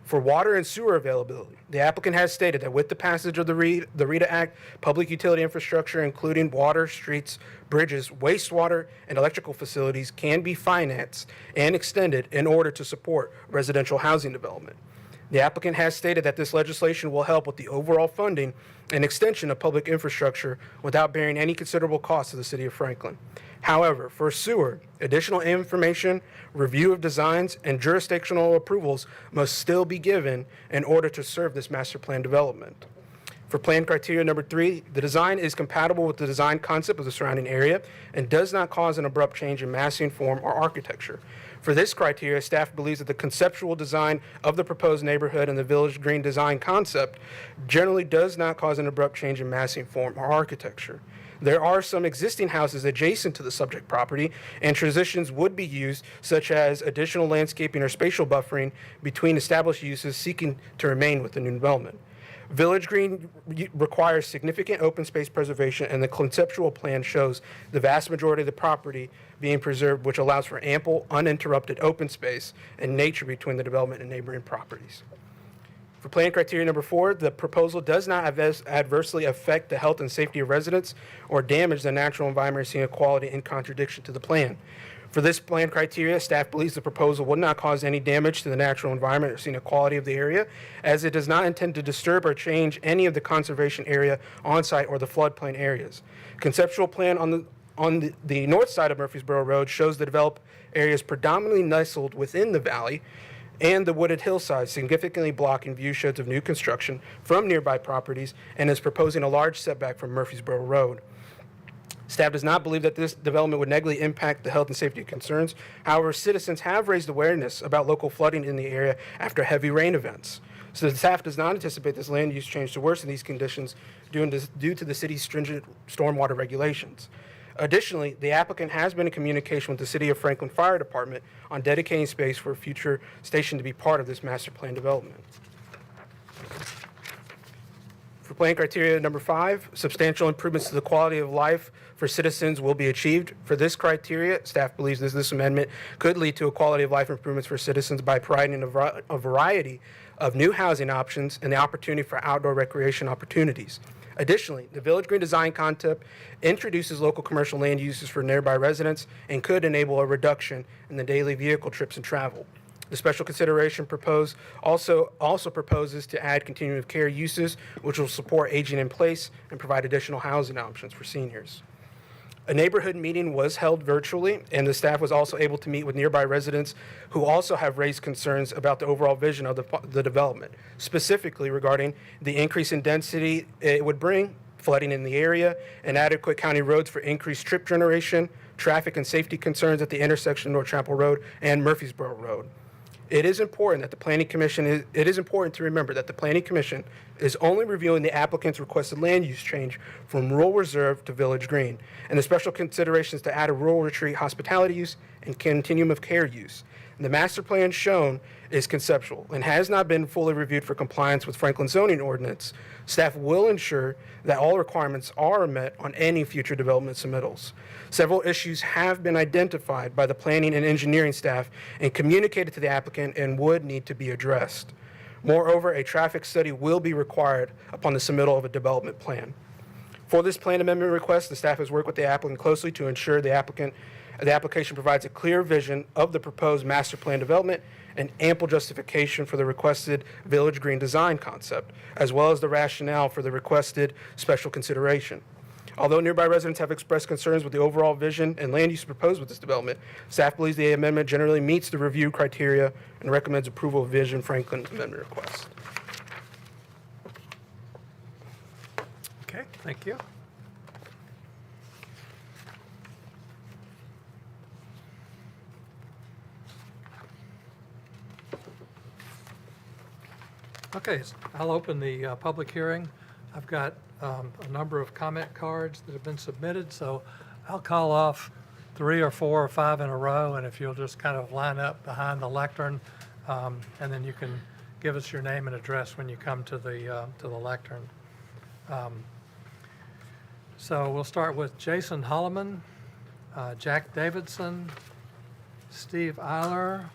For water and sewer availability, the applicant has stated that with the passage of the RETA Act, public utility infrastructure, including water, streets, bridges, wastewater, and electrical facilities, can be financed and extended in order to support residential housing development. The applicant has stated that this legislation will help with the overall funding and extension of public infrastructure without bearing any considerable cost to the city of Franklin. However, for sewer, additional information, review of designs, and jurisdictional approvals must still be given in order to serve this master plan development. For plan criteria number 3, the design is compatible with the design concept of the surrounding area and does not cause an abrupt change in massing, form, or architecture. For this criteria, staff believes that the conceptual design of the proposed neighborhood and the Village Green design concept generally does not cause an abrupt change in massing, form, or architecture. There are some existing houses adjacent to the subject property, and transitions would be used, such as additional landscaping or spatial buffering between established uses seeking to remain with the new development. Village Green requires significant open space preservation, and the conceptual plan shows the vast majority of the property being preserved, which allows for ample, uninterrupted open space and nature between the development and neighboring properties. For plan criteria number 4, the proposal does not adversely affect the health and safety of residents or damage the natural environment or scenic quality in contradiction to the plan. For this plan criteria, staff believes the proposal will not cause any damage to the natural environment or scenic quality of the area, as it does not intend to disturb or change any of the conservation area on site or the floodplain areas. Conceptual plan on the north side of Murfreesboro Road shows the developed areas predominantly nestled within the valley and the wooded hillside, significantly blocking view sheds of new construction from nearby properties, and is proposing a large setback from Murfreesboro Road. Staff does not believe that this development would negatively impact the health and safety concerns. However, citizens have raised awareness about local flooding in the area after heavy rain events. So the staff does not anticipate this land use change to worsen these conditions due to the city's stringent stormwater regulations. Additionally, the applicant has been in communication with the City of Franklin Fire Department on dedicating space for a future station to be part of this master plan development. For plan criteria number 5, substantial improvements to the quality of life for citizens will be achieved. For this criteria, staff believes this amendment could lead to a quality of life improvements for citizens by providing a variety of new housing options and the opportunity for outdoor recreation opportunities. Additionally, the Village Green design concept introduces local commercial land uses for nearby residents and could enable a reduction in the daily vehicle trips and travel. The special consideration also proposes to add continuum of care uses, which will support aging in place and provide additional housing options for seniors. A neighborhood meeting was held virtually, and the staff was also able to meet with nearby residents who also have raised concerns about the overall vision of the development, specifically regarding the increase in density it would bring, flooding in the area, inadequate county roads for increased trip generation, traffic and safety concerns at the intersection of North Chapel Road and Murfreesboro Road. It is important to remember that the Planning Commission is only reviewing the applicant's requested land use change from rural reserve to village green, and the special considerations to add a rural retreat hospitality use and continuum of care use. And the master plan shown is conceptual and has not been fully reviewed for compliance with Franklin zoning ordinance. Staff will ensure that all requirements are met on any future development submittals. Several issues have been identified by the planning and engineering staff and communicated to the applicant and would need to be addressed. Moreover, a traffic study will be required upon the submittal of a development plan. For this plan amendment request, the staff has worked with the applicant closely to ensure the application provides a clear vision of the proposed master plan development and ample justification for the requested village green design concept, as well as the rationale for the requested special consideration. Although nearby residents have expressed concerns with the overall vision and land use proposed with this development, staff believes the amendment generally meets the review criteria and recommends approval of Vision Franklin's amendment request. Okay, thank you. Okay, I'll open the public hearing. I've got a number of comment cards that have been submitted, so I'll call off 3 or 4 or 5 in a row, and if you'll just kind of line up behind the lectern, and then you can give us your name and address when you come to the lectern. So we'll start with Jason Holloman, Jack Davidson, Steve Eiler,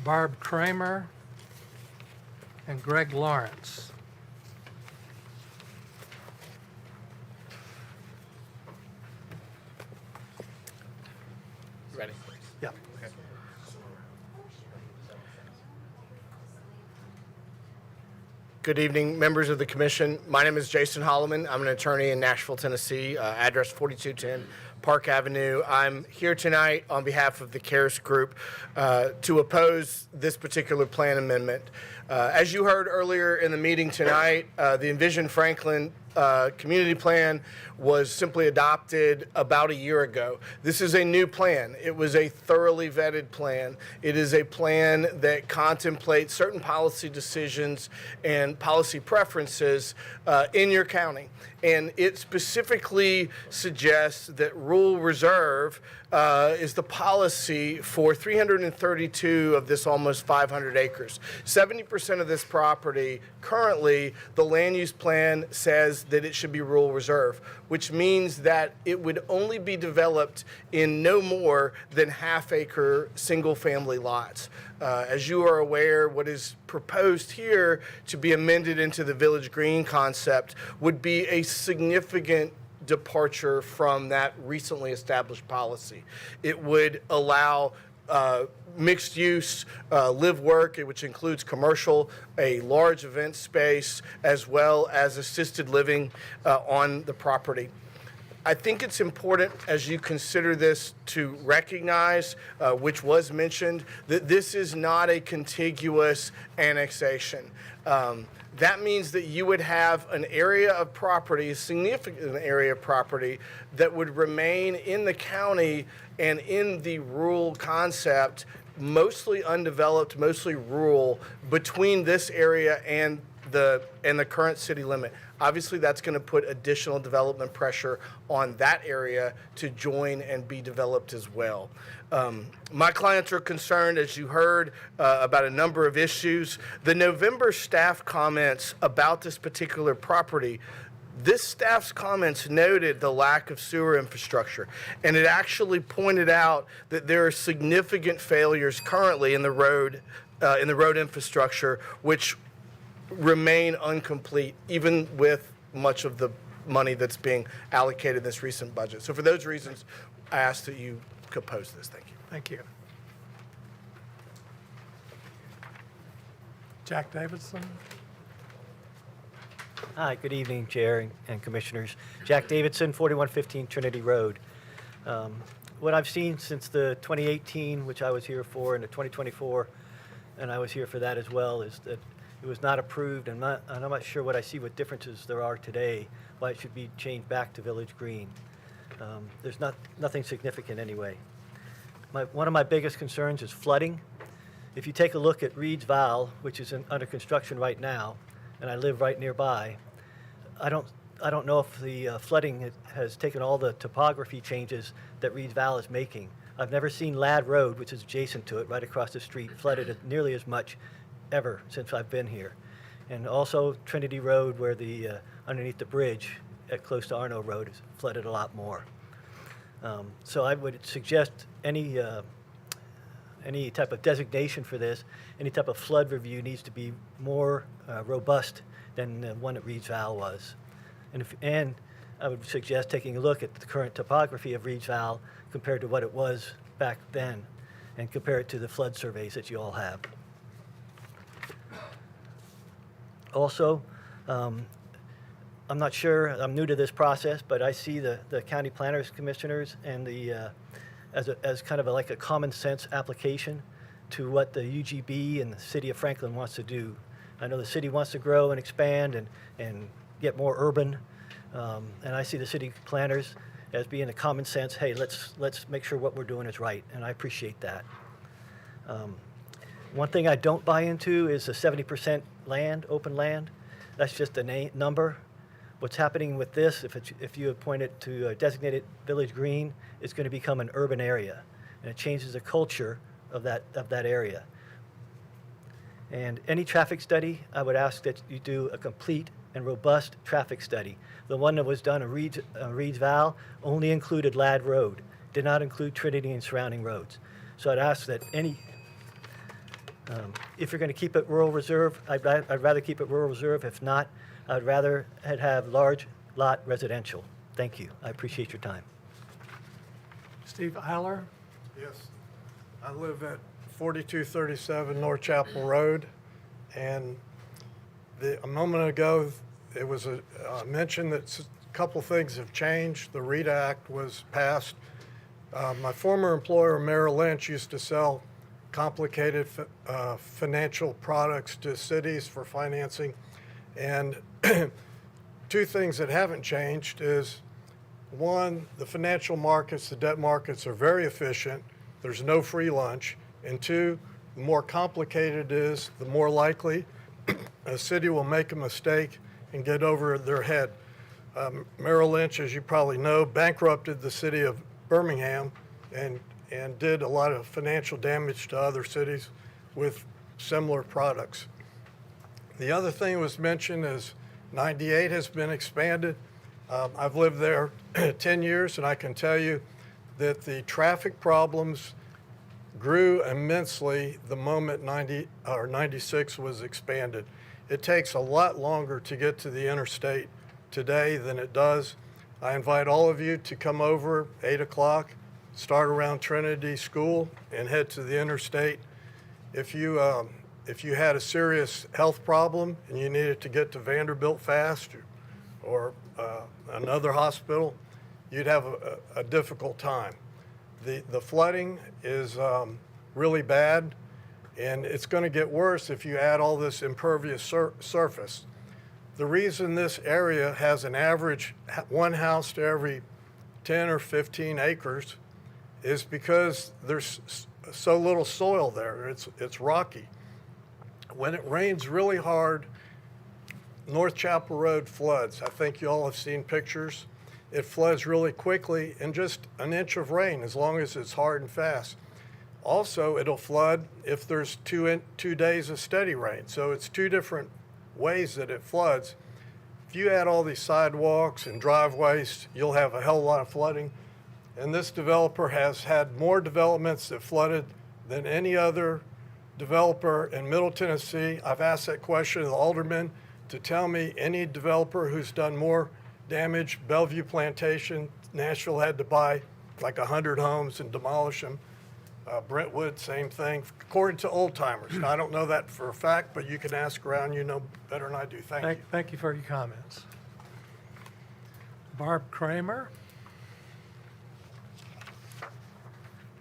Barb Kramer, and Greg Lawrence. Ready? Yeah. Good evening, members of the commission. My name is Jason Holloman. I'm an attorney in Nashville, Tennessee, address 4210 Park Avenue. I'm here tonight on behalf of the CARES Group to oppose this particular plan amendment. As you heard earlier in the meeting tonight, the Envision Franklin community plan was simply adopted about a year ago. This is a new plan. It was a thoroughly vetted plan. It is a plan that contemplates certain policy decisions and policy preferences in your county. And it specifically suggests that rural reserve is the policy for 332 of this almost 500 acres. 70% of this property, currently, the land use plan says that it should be rural reserve, which means that it would only be developed in no more than half-acre single-family lots. As you are aware, what is proposed here to be amended into the Village Green concept would be a significant departure from that recently established policy. It would allow mixed use, live work, which includes commercial, a large event space, as well as assisted living on the property. I think it's important as you consider this to recognize, which was mentioned, that this is not a contiguous annexation. That means that you would have an area of property, a significant area of property, that would remain in the county and in the rural concept, mostly undeveloped, mostly rural, between this area and the current city limit. Obviously, that's going to put additional development pressure on that area to join and be developed as well. My clients are concerned, as you heard, about a number of issues. The November staff comments about this particular property, this staff's comments noted the lack of sewer infrastructure, and it actually pointed out that there are significant failures currently in the road infrastructure, which remain incomplete, even with much of the money that's being allocated in this recent budget. So for those reasons, I ask that you oppose this. Thank you. Thank you. Jack Davidson? Hi, good evening, Chair and Commissioners. Jack Davidson, 4115 Trinity Road. What I've seen since the 2018, which I was here for, and the 2024, and I was here for that as well, is that it was not approved, and I'm not sure what I see what differences there are today, why it should be changed back to Village Green. There's nothing significant anyway. One of my biggest concerns is flooding. If you take a look at Reed's Val, which is under construction right now, and I live right nearby, I don't know if the flooding has taken all the topography changes that Reed's Val is making. I've never seen Ladd Road, which is adjacent to it, right across the street, flooded nearly as much ever since I've been here. And also Trinity Road, where the underneath the bridge at close to Arno Road is flooded a lot more. So I would suggest any type of designation for this, any type of flood review needs to be more robust than the one at Reed's Val was. And I would suggest taking a look at the current topography of Reed's Val compared to what it was back then, and compare it to the flood surveys that you all have. Also, I'm not sure, I'm new to this process, but I see the county planners, commissioners, and as kind of like a common sense application to what the UGB and the city of Franklin wants to do. I know the city wants to grow and expand and get more urban, and I see the city planners as being a common sense, hey, let's make sure what we're doing is right, and I appreciate that. One thing I don't buy into is the 70% land, open land. That's just a number. What's happening with this, if you appoint it to a designated Village Green, it's going to become an urban area, and it changes the culture of that area. And any traffic study, I would ask that you do a complete and robust traffic study. The one that was done at Reed's Val only included Ladd Road, did not include Trinity and surrounding roads. So I'd ask that if you're going to keep it rural reserve, I'd rather keep it rural reserve. If not, I'd rather have large lot residential. Thank you. I appreciate your time. Steve Eiler? Yes, I live at 4237 North Chapel Road, and a moment ago it was mentioned that a couple things have changed. The REIT Act was passed. My former employer, Merrill Lynch, used to sell complicated financial products to cities for financing, and two things that haven't changed is, one, the financial markets, the debt markets are very efficient. There's no free lunch. And two, the more complicated it is, the more likely a city will make a mistake and get over their head. Merrill Lynch, as you probably know, bankrupted the city of Birmingham and did a lot of financial damage to other cities with similar products. The other thing that was mentioned is 98 has been expanded. I've lived there 10 years, and I can tell you that the traffic problems grew immensely the moment 96 was expanded. It takes a lot longer to get to the interstate today than it does. I invite all of you to come over 8 o'clock, start around Trinity School, and head to the interstate. If you had a serious health problem and you needed to get to Vanderbilt fast or another hospital, you'd have a difficult time. The flooding is really bad, and it's going to get worse if you add all this impervious surface. The reason this area has an average one house to every 10 or 15 acres is because there's so little soil there. It's rocky. When it rains really hard, North Chapel Road floods. I think you all have seen pictures. It floods really quickly in just an inch of rain, as long as it's hard and fast. Also, it'll flood if there's 2 days of steady rain. So it's two different ways that it floods. If you add all these sidewalks and driveways, you'll have a hell of a lot of flooding. And this developer has had more developments that flooded than any other developer in Middle Tennessee. I've asked that question of the alderman to tell me any developer who's done more damage. Bellevue Plantation, Nashville had to buy like 100 homes and demolish them. Brentwood, same thing, according to old timers. Now, I don't know that for a fact, but you can ask around. You know better than I do. Thank you. Thank you for your comments. Barb Kramer.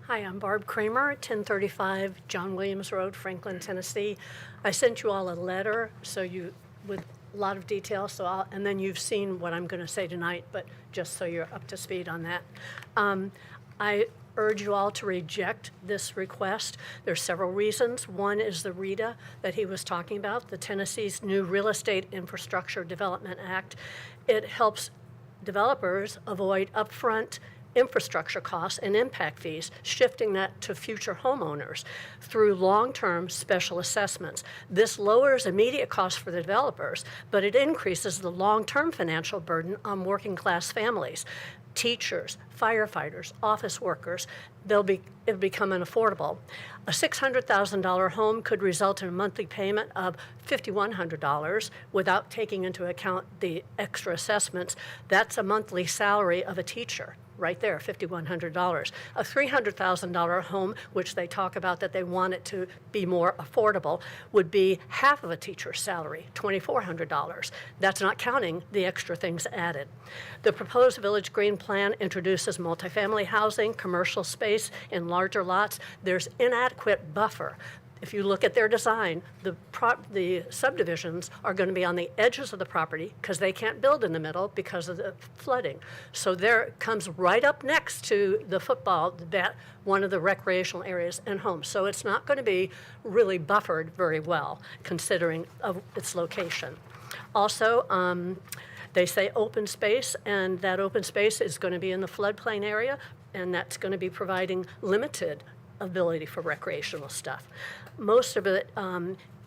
Hi, I'm Barb Kramer, 1035 John Williams Road, Franklin, Tennessee. I sent you all a letter with a lot of details, and then you've seen what I'm going to say tonight, but just so you're up to speed on that. I urge you all to reject this request. There's several reasons. One is the RETA that he was talking about, the Tennessee's new Real Estate Infrastructure Development Act. It helps developers avoid upfront infrastructure costs and impact fees, shifting that to future homeowners through long-term special assessments. This lowers immediate costs for the developers, but it increases the long-term financial burden on working-class families. Teachers, firefighters, office workers, it'll become unaffordable. A $600,000 home could result in a monthly payment of $5,100 without taking into account the extra assessments. That's a monthly salary of a teacher. Right there, $5,100. A $300,000 home, which they talk about that they want it to be more affordable, would be half of a teacher's salary, $2,400. That's not counting the extra things added. The proposed Village Green plan introduces multifamily housing, commercial space in larger lots. There's inadequate buffer. If you look at their design, the subdivisions are going to be on the edges of the property because they can't build in the middle because of the flooding. So there comes right up next to the football, one of the recreational areas and homes. So it's not going to be really buffered very well considering of its location. Also, they say open space, and that open space is going to be in the floodplain area, and that's going to be providing limited ability for recreational stuff. Most of it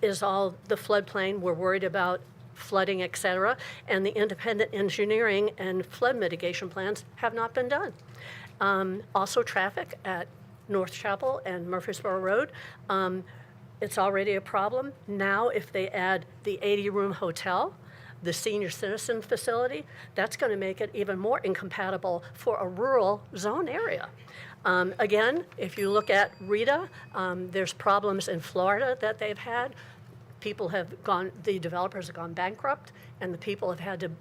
is all the floodplain. We're worried about flooding, et cetera, and the independent engineering and flood mitigation plans have not been done. Also, traffic at North Chapel and Murfreesboro Road. It's already a problem. Now, if they add the 80-room hotel, the senior citizen facility, that's going to make it even more incompatible for a rural zone area. Again, if you look at RETA, there's problems in Florida that they've had. The developers have gone bankrupt, and the people have had to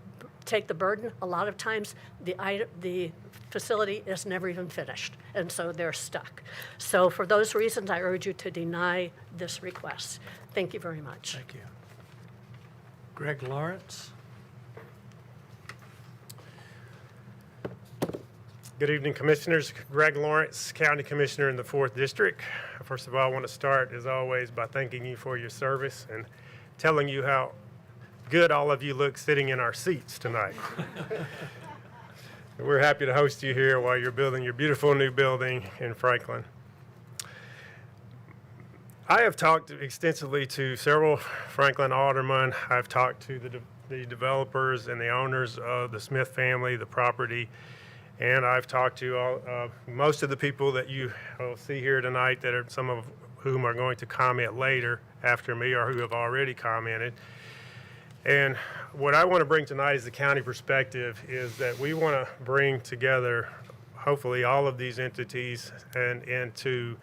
take the burden. A lot of times, the facility is never even finished, and so they're stuck. So for those reasons, I urge you to deny this request. Thank you very much. Thank you. Greg Lawrence. Good evening, Commissioners. Greg Lawrence, County Commissioner in the 4th District. First of all, I want to start, as always, by thanking you for your service and telling you how good all of you look sitting in our seats tonight. We're happy to host you here while you're building your beautiful new building in Franklin. I have talked extensively to several Franklin aldermen. I've talked to the developers and the owners of the Smith family, the property, and I've talked to most of the people that you will see here tonight, that are some of whom are going to comment later after me or who have already commented. And what I want to bring tonight as the county perspective is that we want to bring together, hopefully, all of these entities and to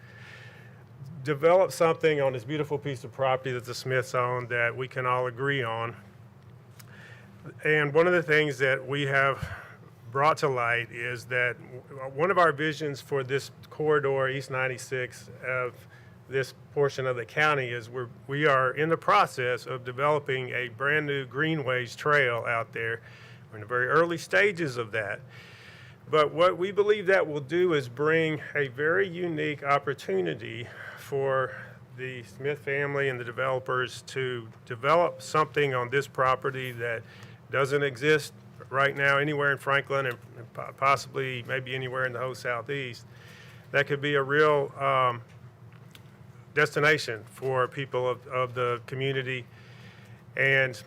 develop something on this beautiful piece of property that the Smiths own that we can all agree on. And one of the things that we have brought to light is that one of our visions for this corridor, East 96, of this portion of the county is we are in the process of developing a brand new greenways trail out there. We're in the very early stages of that. But what we believe that will do is bring a very unique opportunity for the Smith family and the developers to develop something on this property that doesn't exist right now anywhere in Franklin and possibly maybe anywhere in the whole southeast. That could be a real destination for people of the community, and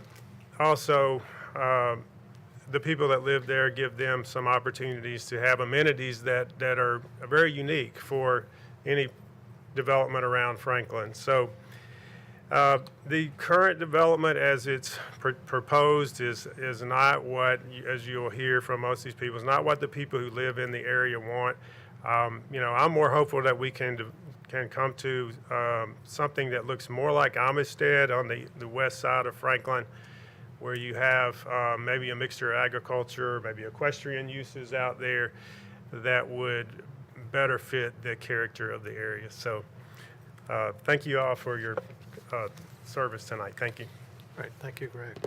also the people that live there, give them some opportunities to have amenities that are very unique for any development around Franklin. So the current development as it's proposed is not what, as you'll hear from most of these people, is not what the people who live in the area want. I'm more hopeful that we can come to something that looks more like Amistad on the west side of Franklin, where you have maybe a mixture of agriculture, maybe equestrian uses out there that would better fit the character of the area. So thank you all for your service tonight. Thank you. All right, thank you, Greg.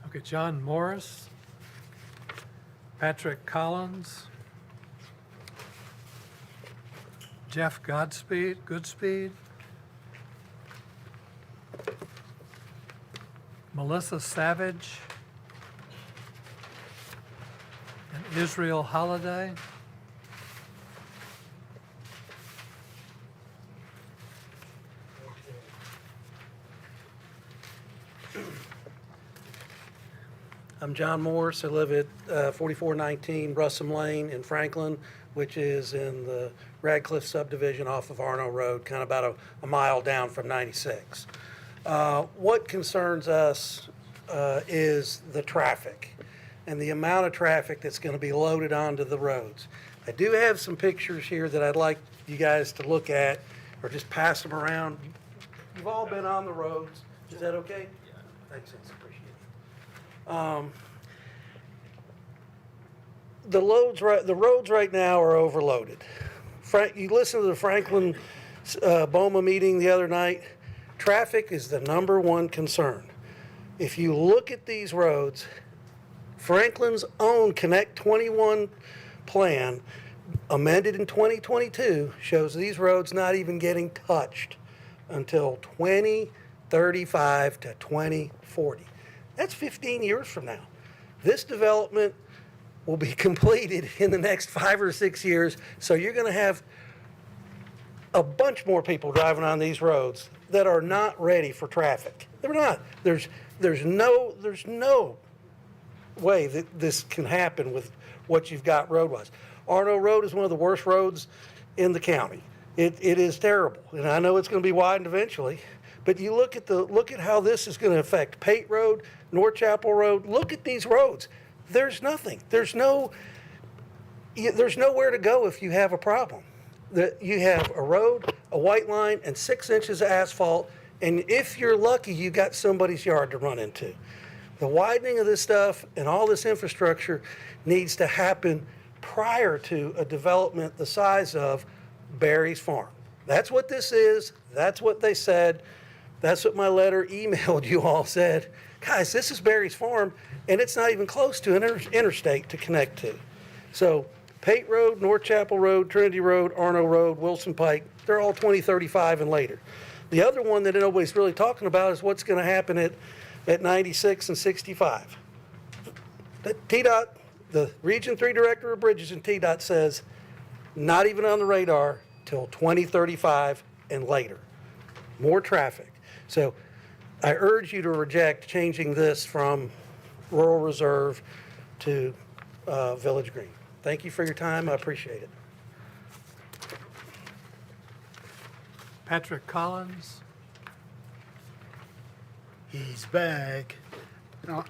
Okay, John Morris, Patrick Collins, Jeff Goodspeed, Melissa Savage, and Israel Holiday. I'm John Morris. I live at 4419 Russum Lane in Franklin, which is in the Radcliffe subdivision off of Arno Road, kind of about a mile down from 96. What concerns us is the traffic and the amount of traffic that's going to be loaded onto the roads. I do have some pictures here that I'd like you guys to look at or just pass them around. You've all been on the roads. Is that okay? Yeah. Thanks, I appreciate it. The roads right now are overloaded. You listened to the Franklin BOMA meeting the other night. Traffic is the #1 concern. If you look at these roads, Franklin's own Connect 21 plan, amended in 2022, shows these roads not even getting touched until 2035 to 2040. That's 15 years from now. This development will be completed in the next 5 or 6 years, so you're going to have a bunch more people driving on these roads that are not ready for traffic. They're not. There's no way that this can happen with what you've got road-wise. Arno Road is one of the worst roads in the county. It is terrible, and I know it's going to be widened eventually. But you look at how this is going to affect Pate Road, North Chapel Road. Look at these roads. There's nothing. There's nowhere to go if you have a problem. You have a road, a white line, and 6 inches of asphalt, and if you're lucky, you got somebody's yard to run into. The widening of this stuff and all this infrastructure needs to happen prior to a development the size of Barry's Farm. That's what this is. That's what they said. That's what my letter emailed you all said. Guys, this is Barry's Farm, and it's not even close to an interstate to connect to. So Pate Road, North Chapel Road, Trinity Road, Arno Road, Wilson Pike, they're all 2035 and later. The other one that nobody's really talking about is what's going to happen at 96 and 65. TDOT, the Region 3 Director of Bridges and TDOT says, not even on the radar till 2035 and later. More traffic. So I urge you to reject changing this from Rural Reserve to Village Green. Thank you for your time. I appreciate it. Patrick Collins. He's back.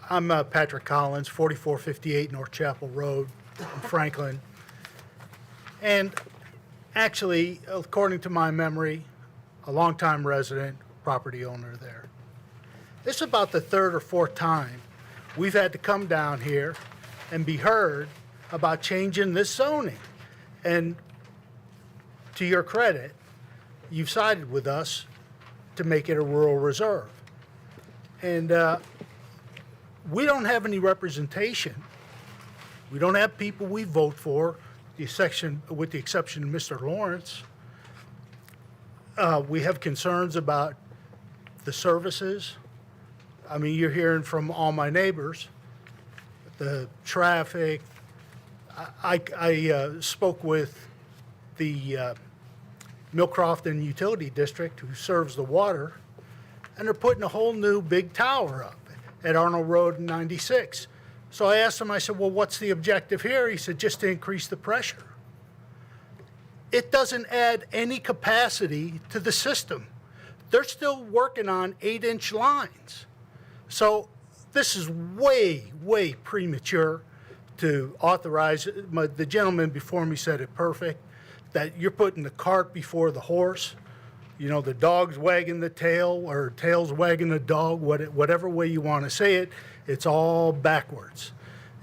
I'm Patrick Collins, 4458 North Chapel Road in Franklin. And actually, according to my memory, a longtime resident, property owner there. This is about the 3rd or 4th time we've had to come down here and be heard about changing this zoning. And to your credit, you've sided with us to make it a rural reserve. And we don't have any representation. We don't have people we vote for, with the exception of Mr. Lawrence. we have concerns about the services. I mean, you're hearing from all my neighbors, the traffic. I spoke with the Mill Crofton Utility District, who serves the water, and they're putting a whole new big tower up at Arnold Road 96. So I asked him, I said, well, what's the objective here? He said, just to increase the pressure. It doesn't add any capacity to the system. They're still working on 8-inch lines. So this is way, way premature to authorize. The gentleman before me said it perfect, that you're putting the cart before the horse. You know, the dog's wagging the tail or tail's wagging the dog, whatever way you want to say it, it's all backwards.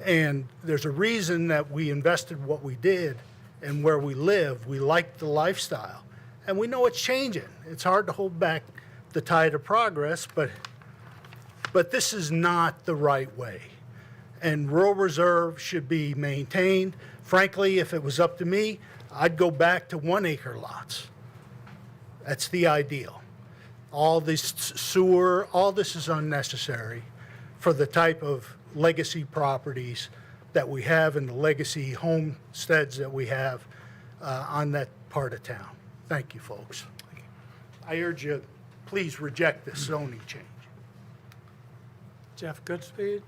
And there's a reason that we invested what we did and where we live. We like the lifestyle. And we know it's changing. It's hard to hold back the tide of progress, but this is not the right way. And rural reserve should be maintained. Frankly, if it was up to me, I'd go back to 1-acre lots. That's the ideal. All this sewer, all this is unnecessary for the type of legacy properties that we have and the legacy homesteads that we have on that part of town. Thank you, folks. I urge you, please reject this zoning change. Jeff Goodspeed?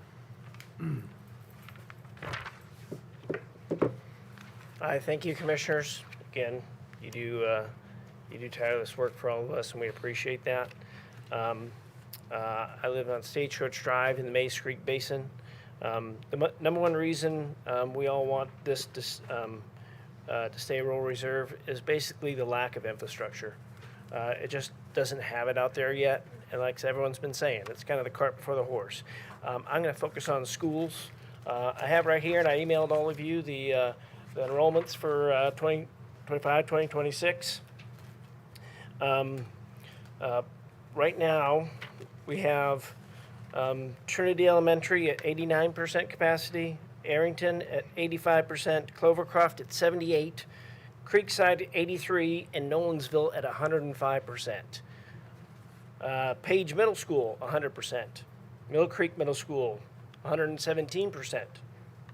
Hi, thank you, commissioners. Again, you do tireless work for all of us, and we appreciate that. I live on Stagecoach Drive in the Mays Creek Basin. The number one reason we all want this to stay a rural reserve is basically the lack of infrastructure. It just doesn't have it out there yet, and like everyone's been saying, it's kind of the cart before the horse. I'm going to focus on schools. I have right here, and I emailed all of you the enrollments for 2025, 2026. Right now, we have Trinity Elementary at 89% capacity, Arrington at 85%, Clovercroft at 78%, Creekside at 83%, and Nolensville at 105%. Page Middle School, 100%. Mill Creek Middle School, 117%.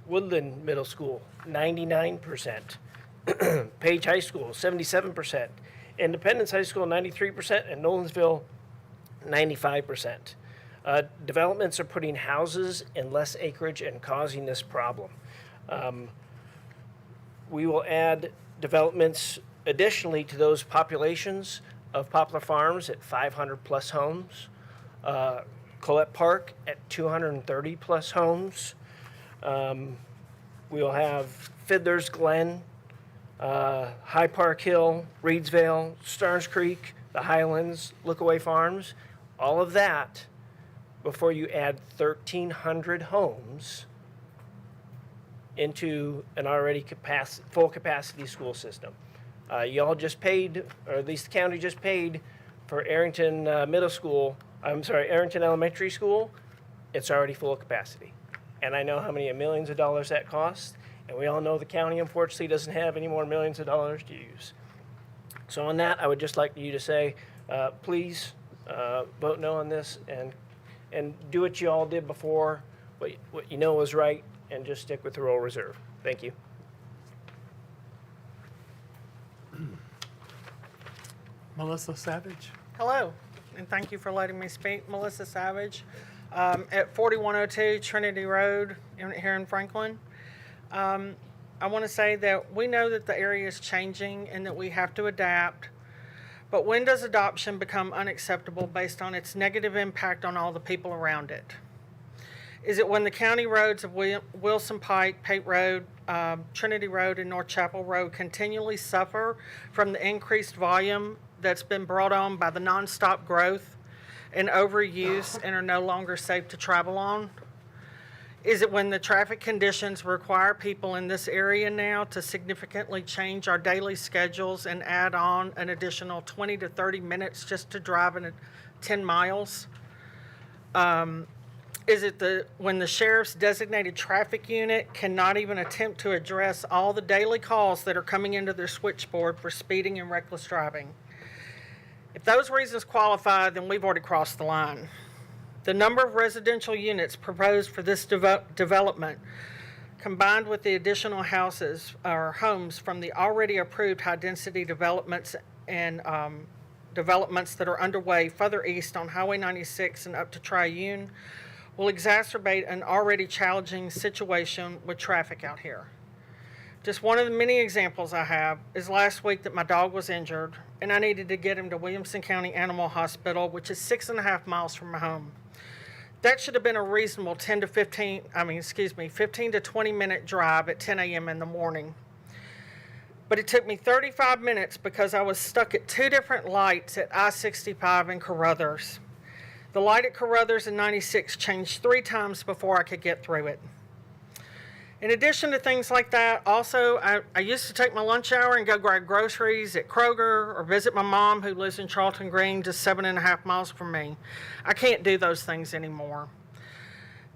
Woodland Middle School, 99%. Page High School, 77%. Independence High School, 93%, and Nolensville, 95%. Developments are putting houses in less acreage and causing this problem. We will add developments additionally to those populations of Poplar Farms at 500 plus homes, Colette Park at 230 plus homes. We will have Fiddler's Glen, High Park Hill, Reedsvale, Stearns Creek, the Highlands, Lookaway Farms, all of that before you add 1,300 homes into an already full capacity school system. Y'all just paid, or at least the county just paid for Arrington Arrington Elementary School. It's already full capacity. And I know how many millions of dollars that costs. And we all know the county, unfortunately, doesn't have any more millions of dollars to use. So on that, I would just like you to say, please vote no on this and do what you all did before, what you know is right, and just stick with the rural reserve. Thank you. Melissa Savage? Hello, and thank you for letting me speak. Melissa Savage, at 4102 Trinity Road here in Franklin. I want to say that we know that the area is changing and that we have to adapt, but when does adoption become unacceptable based on its negative impact on all the people around it? Is it when the county roads of Wilson Pike, Pate Road, Trinity Road, and North Chapel Road continually suffer from the increased volume that's been brought on by the nonstop growth and overuse and are no longer safe to travel on? Is it when the traffic conditions require people in this area now to significantly change our daily schedules and add on an additional 20 to 30 minutes just to drive 10 miles? Is it when the sheriff's designated traffic unit cannot even attempt to address all the daily calls that are coming into their switchboard for speeding and reckless driving? If those reasons qualify, then we've already crossed the line. The number of residential units proposed for this development, combined with the additional houses or homes from the already approved high-density developments and developments that are underway further east on Highway 96 and up to Triune, will exacerbate an already challenging situation with traffic out here. Just one of the many examples I have is last week that my dog was injured and I needed to get him to Williamson County Animal Hospital, which is 6.5 miles from my home. That should have been a reasonable 15 to 20 minute drive at 10 a.m. in the morning. But it took me 35 minutes because I was stuck at 2 different lights at I-65 and Carruthers. The light at Carruthers and 96 changed 3 times before I could get through it. In addition to things like that, also, I used to take my lunch hour and go grab groceries at Kroger or visit my mom who lives in Charlton Green, just 7.5 miles from me. I can't do those things anymore.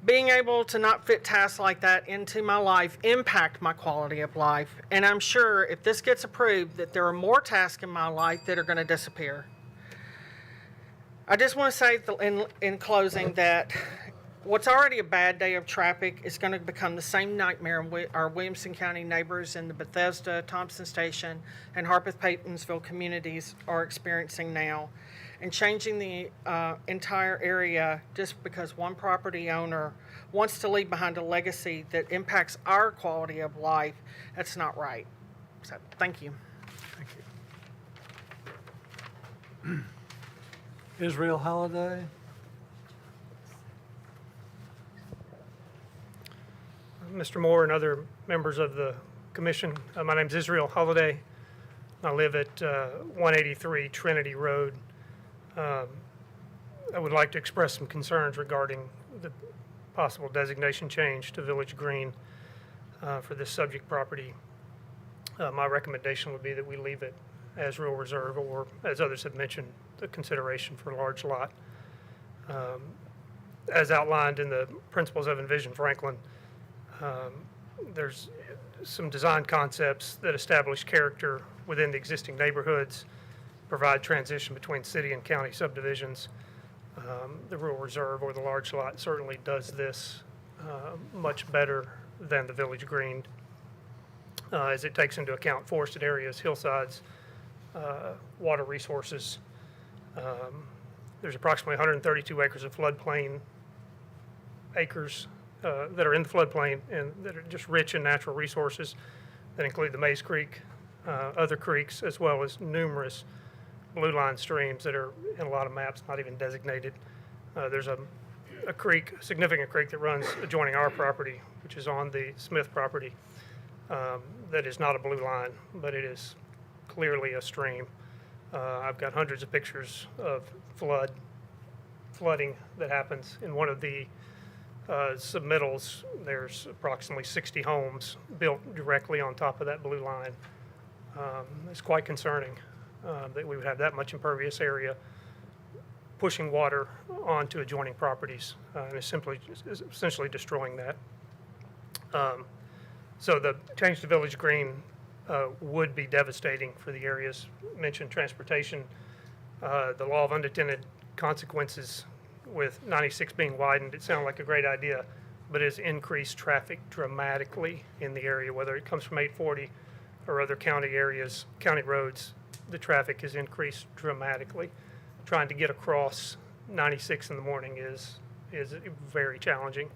Being able to not fit tasks like that into my life impact my quality of life, and I'm sure if this gets approved that there are more tasks in my life that are going to disappear. I just want to say in closing that what's already a bad day of traffic is going to become the same nightmare our Williamson County neighbors in the Bethesda, Thompson Station, and Harpeth-Pattonsville communities are experiencing now. And changing the entire area just because one property owner wants to leave behind a legacy that impacts our quality of life, that's not right. So, thank you. Thank you. Israel Holiday. Mr. Moore and other members of the commission, my name is Israel Holiday. I live at 183 Trinity Road. I would like to express some concerns regarding the possible designation change to Village Green for this subject property. My recommendation would be that we leave it as rural reserve, or as others have mentioned, the consideration for large lot. As outlined in the principles of Envision Franklin, there's some design concepts that establish character within the existing neighborhoods, provide transition between city and county subdivisions. The rural reserve or the large lot certainly does this much better than the Village Green, as it takes into account forested areas, hillsides, water resources. There's approximately 132 acres of floodplain acres that are in the floodplain and that are just rich in natural resources that include the Mays Creek, other creeks, as well as numerous blue line streams that are in a lot of maps not even designated. There's a creek, a significant creek that runs adjoining our property, which is on the Smith property, that is not a blue line, but it is clearly a stream. I've got hundreds of pictures of flooding that happens. In one of the submittals, there's approximately 60 homes built directly on top of that blue line. It's quite concerning that we would have that much impervious area pushing water onto adjoining properties and essentially destroying that. So the change to Village Green would be devastating for the areas mentioned. Transportation, the law of unintended consequences with 96 being widened, it sounded like a great idea, but it has increased traffic dramatically in the area, whether it comes from 840 or other county areas, county roads. The traffic has increased dramatically. Trying to get across 96 in the morning is very challenging.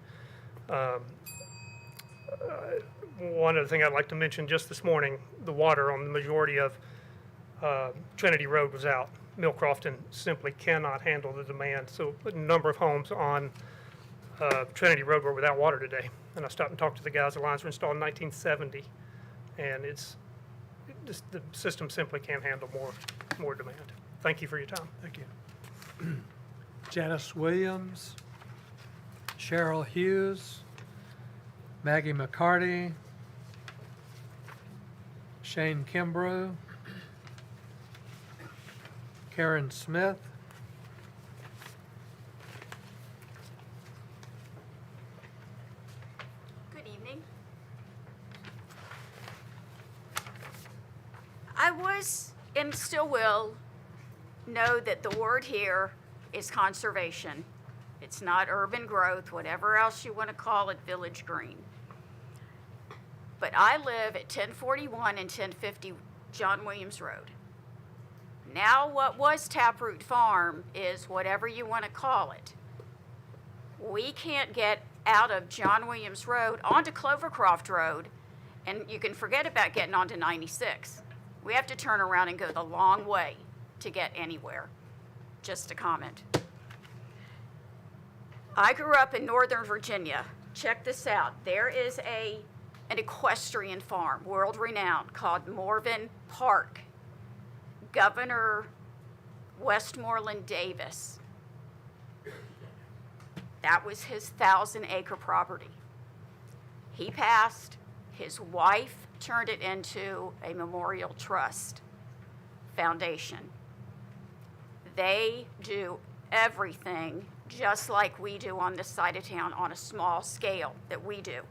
One other thing I'd like to mention just this morning, the water on the majority of Trinity Road was out. Mill Crofton simply cannot handle the demand. So a number of homes on Trinity Road were without water today. And I stopped and talked to the guys. The lines were installed in 1970. And the system simply can't handle more demand. Thank you for your time. Thank you. Janice Williams, Cheryl Hughes, Maggie McCarty, Shane Kimbrough, Karen Smith, Good evening. I was and still will know that the word here is conservation. It's not urban growth, whatever else you want to call it, Village Green. But I live at 1041 and 1050 John Williams Road. Now what was Taproot Farm is whatever you want to call it. We can't get out of John Williams Road onto Clovercroft Road, and you can forget about getting onto 96. We have to turn around and go the long way to get anywhere. Just a comment. I grew up in Northern Virginia. Check this out. There is an equestrian farm, world renowned, called Morven Park. Governor Westmoreland Davis. That was his 1,000-acre property. He passed. His wife turned it into a memorial trust foundation. They do everything just like we do on this side of town on a small scale that we do.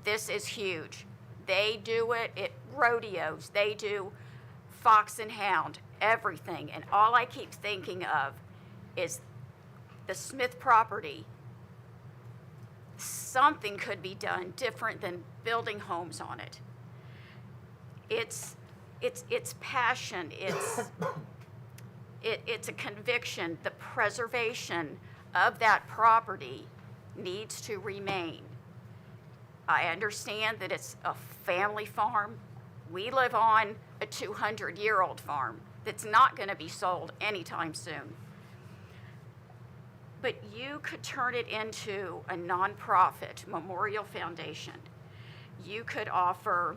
This is huge. They do it at rodeos. They do fox and hound, everything. And all I keep thinking of is the Smith property. Something could be done different than building homes on it. It's passion. It's a conviction. The preservation of that property needs to remain. I understand that it's a family farm. We live on a 200-year-old farm that's not going to be sold anytime soon. But you could turn it into a nonprofit memorial foundation. You could offer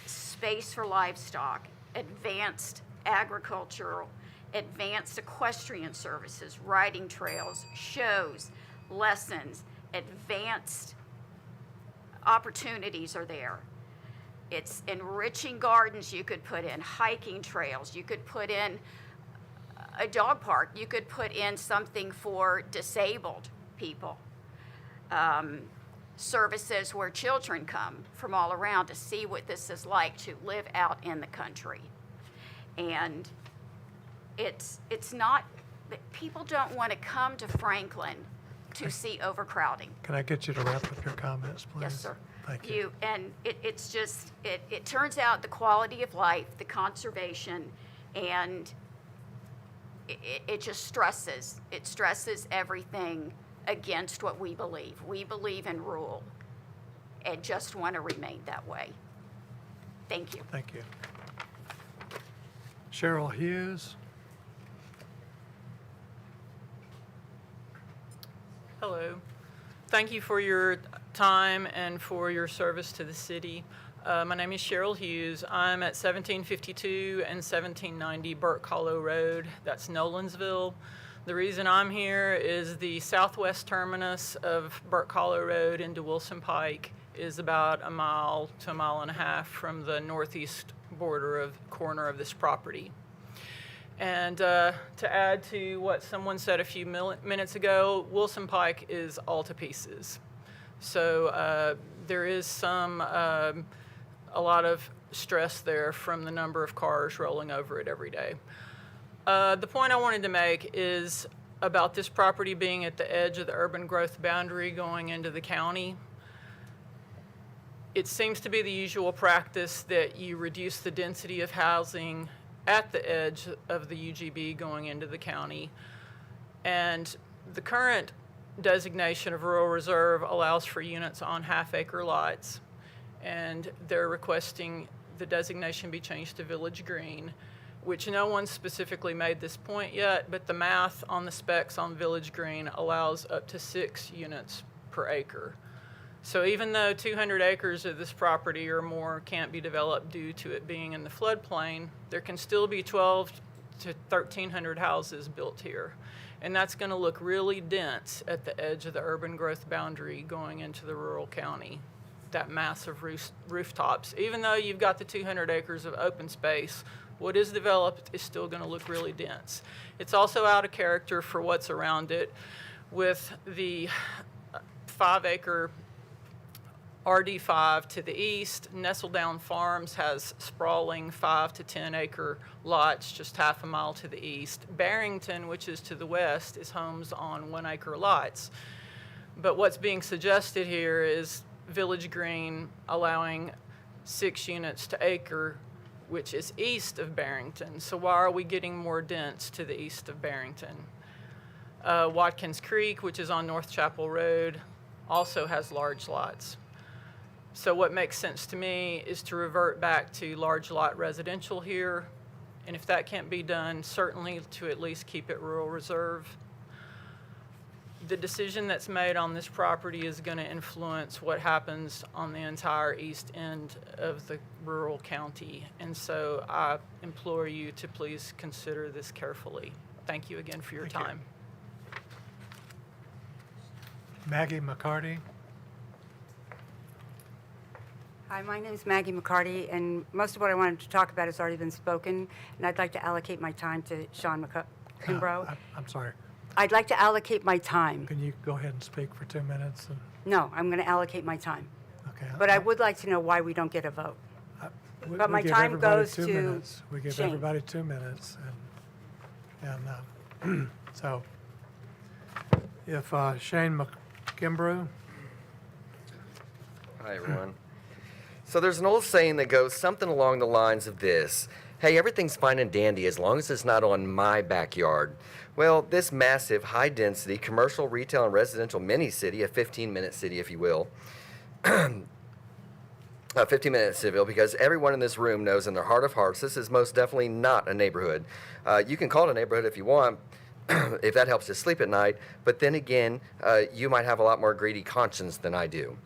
space for livestock, advanced agricultural, advanced equestrian services, riding trails, shows, lessons, advanced opportunities are there. It's enriching gardens you could put in, hiking trails, you could put in a dog park, you could put in something for disabled people. Services where children come from all around to see what this is like to live out in the country. And it's not, people don't want to come to Franklin to see overcrowding. Can I get you to wrap up your comments, please? Yes, sir. Thank you. And it's just, it turns out the quality of life, the conservation, and it just stresses. It stresses everything against what we believe. We believe in rule and just want to remain that way. Thank you. Thank you. Cheryl Hughes. Hello. Thank you for your time and for your service to the city. My name is Cheryl Hughes. I'm at 1752 and 1790 Burke Hollow Road. That's Nolensville. The reason I'm here is the southwest terminus of Burke Hollow Road into Wilson Pike is about a mile to a mile and a half from the northeast corner of this property. And to add to what someone said a few minutes ago, Wilson Pike is all to pieces. So there is a lot of stress there from the number of cars rolling over it every day. The point I wanted to make is about this property being at the edge of the urban growth boundary going into the county. It seems to be the usual practice that you reduce the density of housing at the edge of the UGB going into the county. And the current designation of rural reserve allows for units on half-acre lots. And they're requesting the designation be changed to Village Green, which no one specifically made this point yet, but the math on the specs on Village Green allows up to 6 units per acre. So even though 200 acres of this property or more can't be developed due to it being in the floodplain, there can still be 12 to 1,300 houses built here. And that's going to look really dense at the edge of the urban growth boundary going into the rural county, that massive rooftops. Even though you've got the 200 acres of open space, what is developed is still going to look really dense. It's also out of character for what's around it with the 5-acre RD5 to the east. Nestledown Farms has sprawling 5 to 10 acre lots just half a mile to the east. Barrington, which is to the west, is homes on 1 acre lots. But what's being suggested here is Village Green allowing 6 units to acre, which is east of Barrington. So why are we getting more dense to the east of Barrington? Watkins Creek, which is on North Chapel Road, also has large lots. So what makes sense to me is to revert back to large lot residential here. And if that can't be done, certainly to at least keep it rural reserve. The decision that's made on this property is going to influence what happens on the entire east end of the rural county. And so I implore you to please consider this carefully. Thank you again for your time. Maggie McCarty. Hi, my name is Maggie McCarty, and most of what I wanted to talk about has already been spoken, and I'd like to allocate my time to Sean Kimbrough. I'm sorry. I'd like to allocate my time. Can you go ahead and speak for 2 minutes? No, I'm going to allocate my time. Okay. But I would like to know why we don't get a vote. But my give time everybody goes 2 to minutes. We give Shane. everybody 2 minutes. And so if Shane Kimbrough. Hi, everyone. So there's an old saying that goes something along the lines of this. Hey, everything's fine and dandy as long as it's not on my backyard. Well, this massive, high-density, commercial, retail, and residential mini-city, a 15-minute city, if you will, a 15-minute civil, because everyone in this room knows in their heart of hearts this is most definitely not a neighborhood. You can call it a neighborhood if you want, if that helps you sleep at night, but then again, you might have a lot more greedy conscience than I do.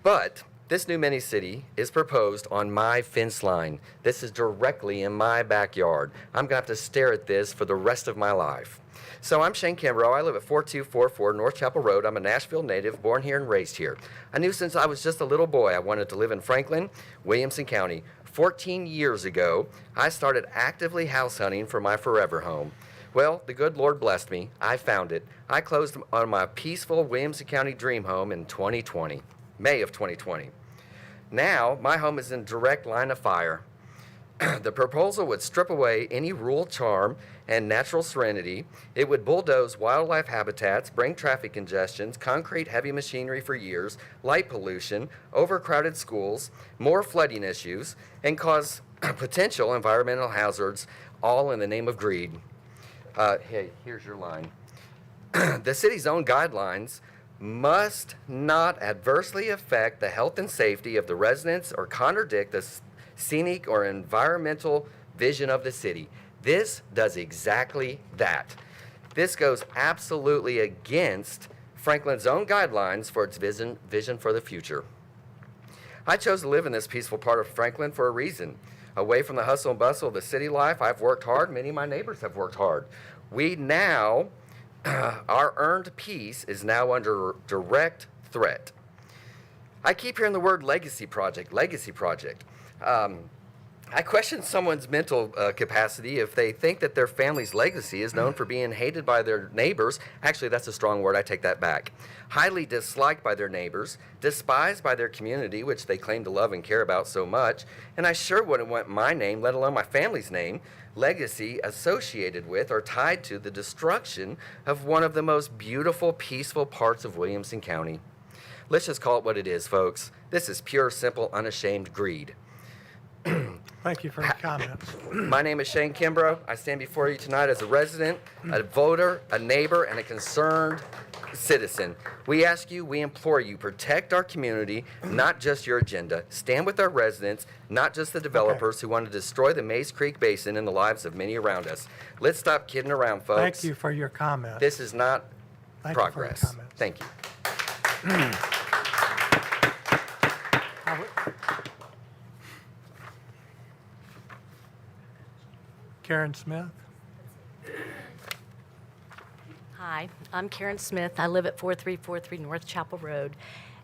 But this new mini-city is proposed on my fence line. This is directly in my backyard. I'm going to have to stare at this for the rest of my life. So I'm Shane Kimbrough. I live at 4244 North Chapel Road. I'm a Nashville native, born here and raised here. I knew since I was just a little boy I wanted to live in Franklin, Williamson County. 14 years ago, I started actively house hunting for my forever home. Well, the good Lord blessed me. I found it. I closed on my peaceful Williamson County dream home in 2020. May of 2020. Now, my home is in direct line of fire. The proposal would strip away any rural charm and natural serenity. It would bulldoze wildlife habitats, bring traffic congestions, concrete heavy machinery for years, light pollution, overcrowded schools, more flooding issues, and cause potential environmental hazards, all in the name of greed. Hey, here's your line. The city's own guidelines must not adversely affect the health and safety of the residents or contradict the scenic or environmental vision of the city. This does exactly that. This goes absolutely against Franklin's own guidelines for its vision for the future. I chose to live in this peaceful part of Franklin for a reason. Away from the hustle and bustle of the city life, I've worked hard. Many of my neighbors have worked hard. Our earned peace is now under direct threat. I keep hearing the word legacy project. I question someone's mental capacity if they think that their family's legacy is known for being hated by their neighbors. Actually, that's a strong word. I take that back. Highly disliked by their neighbors, despised by their community, which they claim to love and care about so much. And I sure wouldn't want my name, let alone my family's name, legacy associated with or tied to the destruction of one of the most beautiful, peaceful parts of Williamson County. Let's just call it what it is, folks. This is pure, simple, unashamed greed. Thank you for your comments. My name is Shane Kimbrough. I stand before you tonight as a resident, a voter, a neighbor, and a concerned citizen. We ask you, we implore you, protect our community, not just your agenda. Stand with our residents, not just the developers who want to destroy the Mays Creek Basin and the lives of many around us. Let's stop kidding around, folks. Thank you for your comments. This is not Thank you for your progress. comments. Thank you. Karen Smith. Hi, I'm Karen Smith. I live at 4343 North Chapel Road.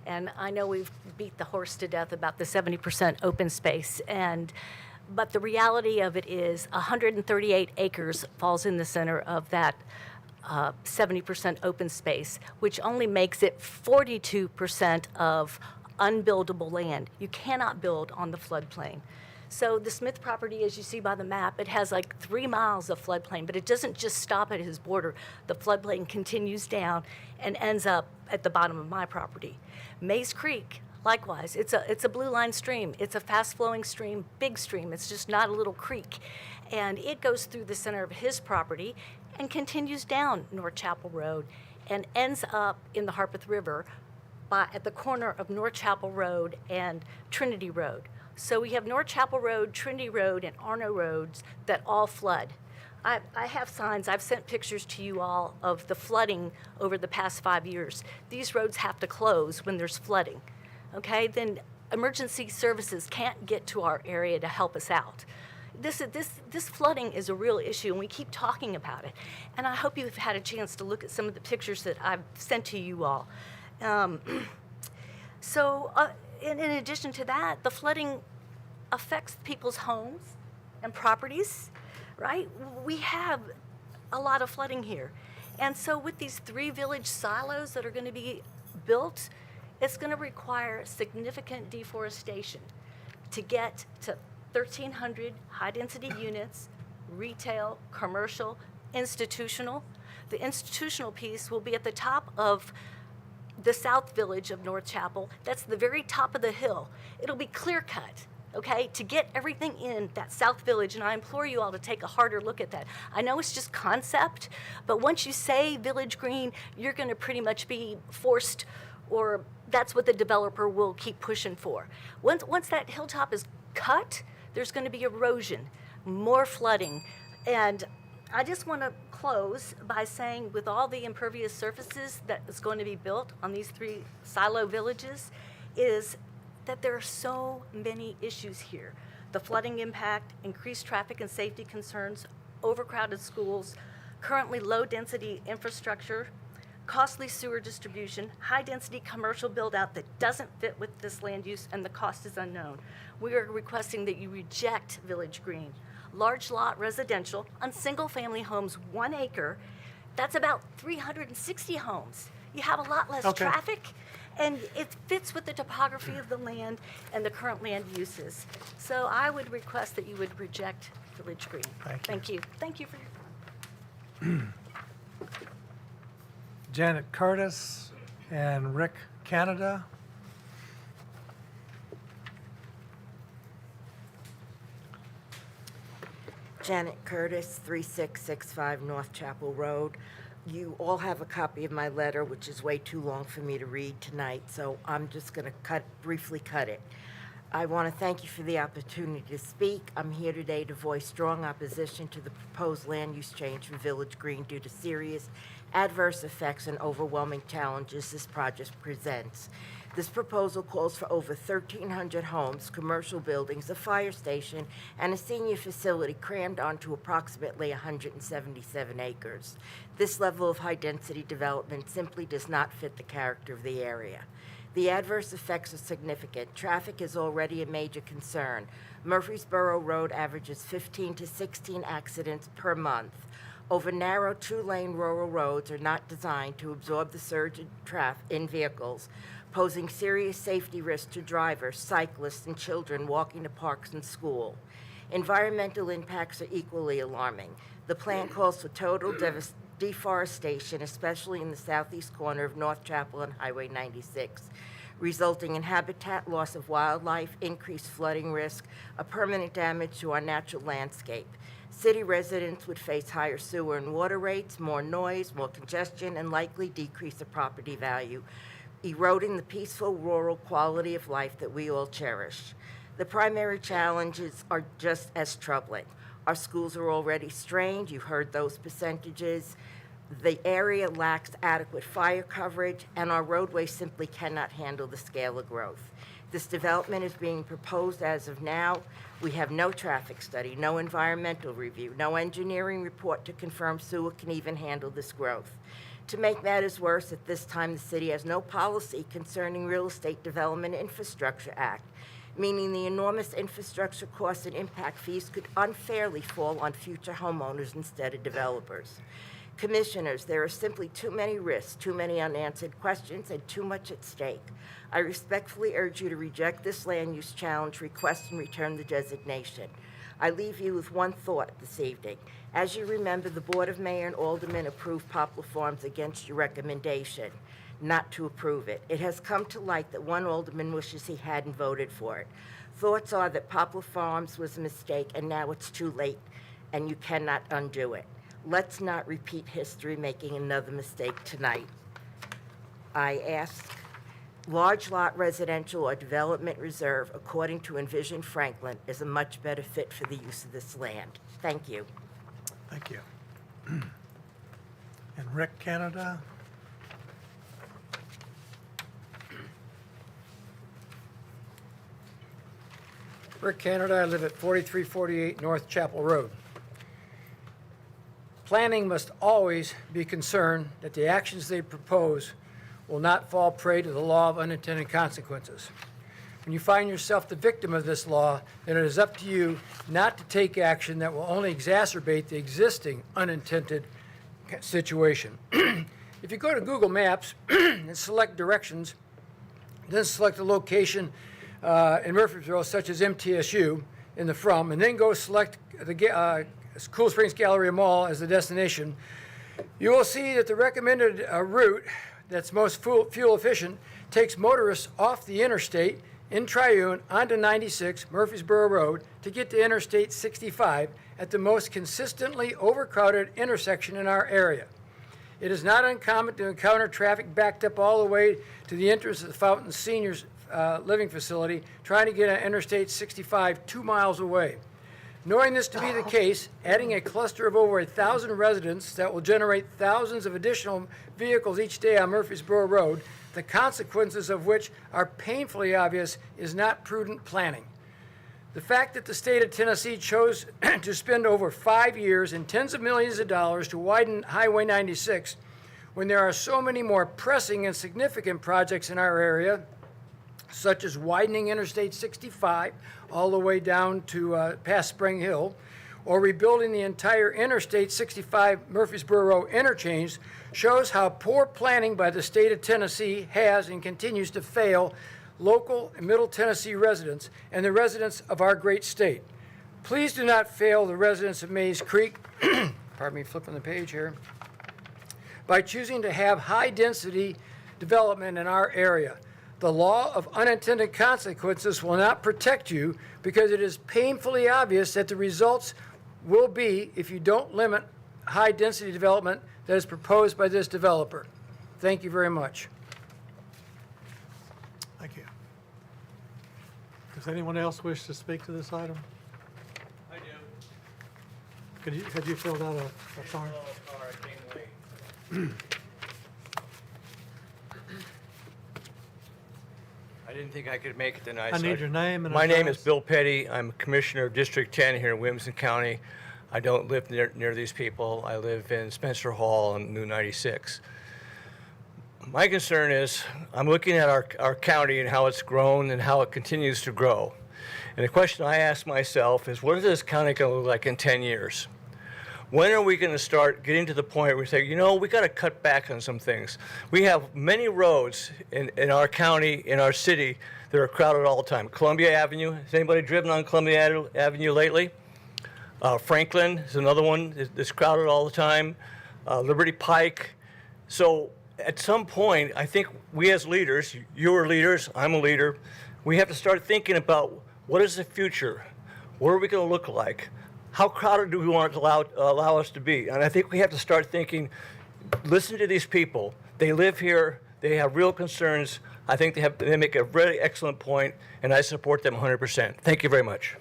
And I know we've beat the horse to death about the 70% open space. But the reality of it is 138 acres falls in the center of that 70% open space, which only makes it 42% of unbuildable land. You cannot build on the floodplain. So the Smith property, as you see by the map, it has like 3 miles of floodplain, but it doesn't just stop at his border. The floodplain continues down and ends up at the bottom of my property. Mays Creek, likewise, it's a blue line stream. It's a fast-flowing stream, big stream. It's just not a little creek. And it goes through the center of his property and continues down North Chapel Road and ends up in the Harpeth River at the corner of North Chapel Road and Trinity Road. So we have North Chapel Road, Trinity Road, and Arno roads that all flood. I have signs, I've sent pictures to you all of the flooding over the past 5 years. These roads have to close when there's flooding, okay? Then emergency services can't get to our area to help us out. This flooding is a real issue, and we keep talking about it. And I hope you've had a chance to look at some of the pictures that I've sent to you all. In addition to that, the flooding affects people's homes and properties, right? We have a lot of flooding here. And so with these 3 village silos that are going to be built, it's going to require significant deforestation to get to 1,300 high-density units, retail, commercial, institutional. The institutional piece will be at the top of the South Village of North Chapel. That's the very top of the hill. It'll be clear cut, okay, to get everything in that South Village, and I implore you all to take a harder look at that. I know it's just concept, but once you say Village Green, you're going to pretty much be forced, or that's what the developer will keep pushing for. Once that hilltop is cut, there's going to be erosion, more flooding, and I just want to close by saying with all the impervious surfaces that is going to be built on these 3 silo villages is that there are so many issues here. The flooding impact, increased traffic and safety concerns, overcrowded schools, currently low-density infrastructure, costly sewer distribution, high-density commercial build-out that doesn't fit with this land use, and the cost is unknown. We are requesting that you reject Village Green. Large lot residential on single-family homes, 1 acre, that's about 360 homes. You have a lot less traffic, and it fits with the topography of the land and the current land uses. So I would request that you would reject Village Green. Thank you. Thank you for your time. Janet Curtis and Rick Canada. Janet Curtis, 3665 North Chapel Road. You all have a copy of my letter, which is way too long for me to read tonight, so I'm just going to briefly cut it. I want to thank you for the opportunity to speak. I'm here today to voice strong opposition to the proposed land use change for Village Green due to serious adverse effects and overwhelming challenges this project presents. This proposal calls for over 1,300 homes, commercial buildings, a fire station, and a senior facility crammed onto approximately 177 acres. This level of high-density development simply does not fit the character of the area. The adverse effects are significant. Traffic is already a major concern. Murfreesboro Road averages 15 to 16 accidents per month. Over narrow 2-lane rural roads are not designed to absorb the surge in vehicles, posing serious safety risks to drivers, cyclists, and children walking to parks and school. Environmental impacts are equally alarming. The plan calls for total deforestation, especially in the southeast corner of North Chapel and Highway 96, resulting in habitat loss of wildlife, increased flooding risk, a permanent damage to our natural landscape. City residents would face higher sewer and water rates, more noise, more congestion, and likely decrease the property value, eroding the peaceful rural quality of life that we all cherish. The primary challenges are just as troubling. Our schools are already strained. You've heard those percentages. The area lacks adequate fire coverage, and our roadways simply cannot handle the scale of growth. This development is being proposed as of now. We have no traffic study, no environmental review, no engineering report to confirm sewer can even handle this growth. To make matters worse, at this time, the city has no policy concerning Real Estate Development Infrastructure Act, meaning the enormous infrastructure costs and impact fees could unfairly fall on future homeowners instead of developers. Commissioners, there are simply too many risks, too many unanswered questions, and too much at stake. I respectfully urge you to reject this land use challenge request and return the designation. I leave you with one thought this evening. As you remember, the Board of Mayor and Aldermen approved Poplar Farms against your recommendation not to approve it. It has come to light that one alderman wishes he hadn't voted for it. Thoughts are that Poplar Farms was a mistake, and now it's too late, and you cannot undo it. Let's not repeat history making another mistake tonight. I ask, large lot residential or development reserve, according to Envision Franklin, is a much better fit for the use of this land. Thank you. Thank you. And Rick Canada? Rick Canada, I live at 4348 North Chapel Road. Planning must always be concerned that the actions they propose will not fall prey to the law of unintended consequences. When you find yourself the victim of this law, then it is up to you not to take action that will only exacerbate the existing unintended situation. If you go to Google Maps and select directions, then select a location in Murfreesboro, such as MTSU in the from, and then go select the Cool Springs Galleria Mall as the destination, you will see that the recommended route that's most fuel efficient takes motorists off the interstate in Triune onto 96 Murfreesboro Road to get to Interstate 65 at the most consistently overcrowded intersection in our area. It is not uncommon to encounter traffic backed up all the way to the entrance of the Fountain Seniors living facility, trying to get on Interstate 65 2 miles away. Knowing this to be the case, adding a cluster of over 1,000 residents that will generate thousands of additional vehicles each day on Murfreesboro Road, the consequences of which are painfully obvious, is not prudent planning. The fact that the state of Tennessee chose to spend over 5 years and tens of millions of dollars to widen Highway 96, when there are so many more pressing and significant projects in our area, such as widening Interstate 65 all the way down to past Spring Hill, or rebuilding the entire Interstate 65 Murfreesboro Road interchange, shows how poor planning by the state of Tennessee has and continues to fail local and Middle Tennessee residents and the residents of our great state. Please do not fail the residents of Mays Creek, pardon me, flipping the page here, by choosing to have high-density development in our area. The law of unintended consequences will not protect you because it is painfully obvious that the results will be if you don't limit high-density development that is proposed by this developer. Thank you very much. Thank you. Does anyone else wish to speak to this item? I do. Had you filled out a card? Oh, all right, can't wait. I didn't think I could make it tonight. I so need your name and My name is address. Bill Petty. I'm Commissioner of District 10 here in Williamson County. I don't live near these people. I live in Spencer Hall on New 96. My concern is I'm looking at our county and how it's grown and how it continues to grow. And the question I ask myself is, what is this county going to look like in 10 years? When are we going to start getting to the point where we say, you know, we got to cut back on some things? We have many roads in our county, in our city, that are crowded all the time. Columbia Avenue, has anybody driven on Columbia Avenue lately? Franklin is another one that's crowded all the time. Liberty Pike. So at some point, I think we as leaders, you are leaders, I'm a leader, we have to start thinking about what is the future? What are we going to look like? How crowded do we want it to allow us to be? And I think we have to start thinking, listen to these people. They live here. They have real concerns. I think they make a really excellent point, and I support them 100%. Thank you very much.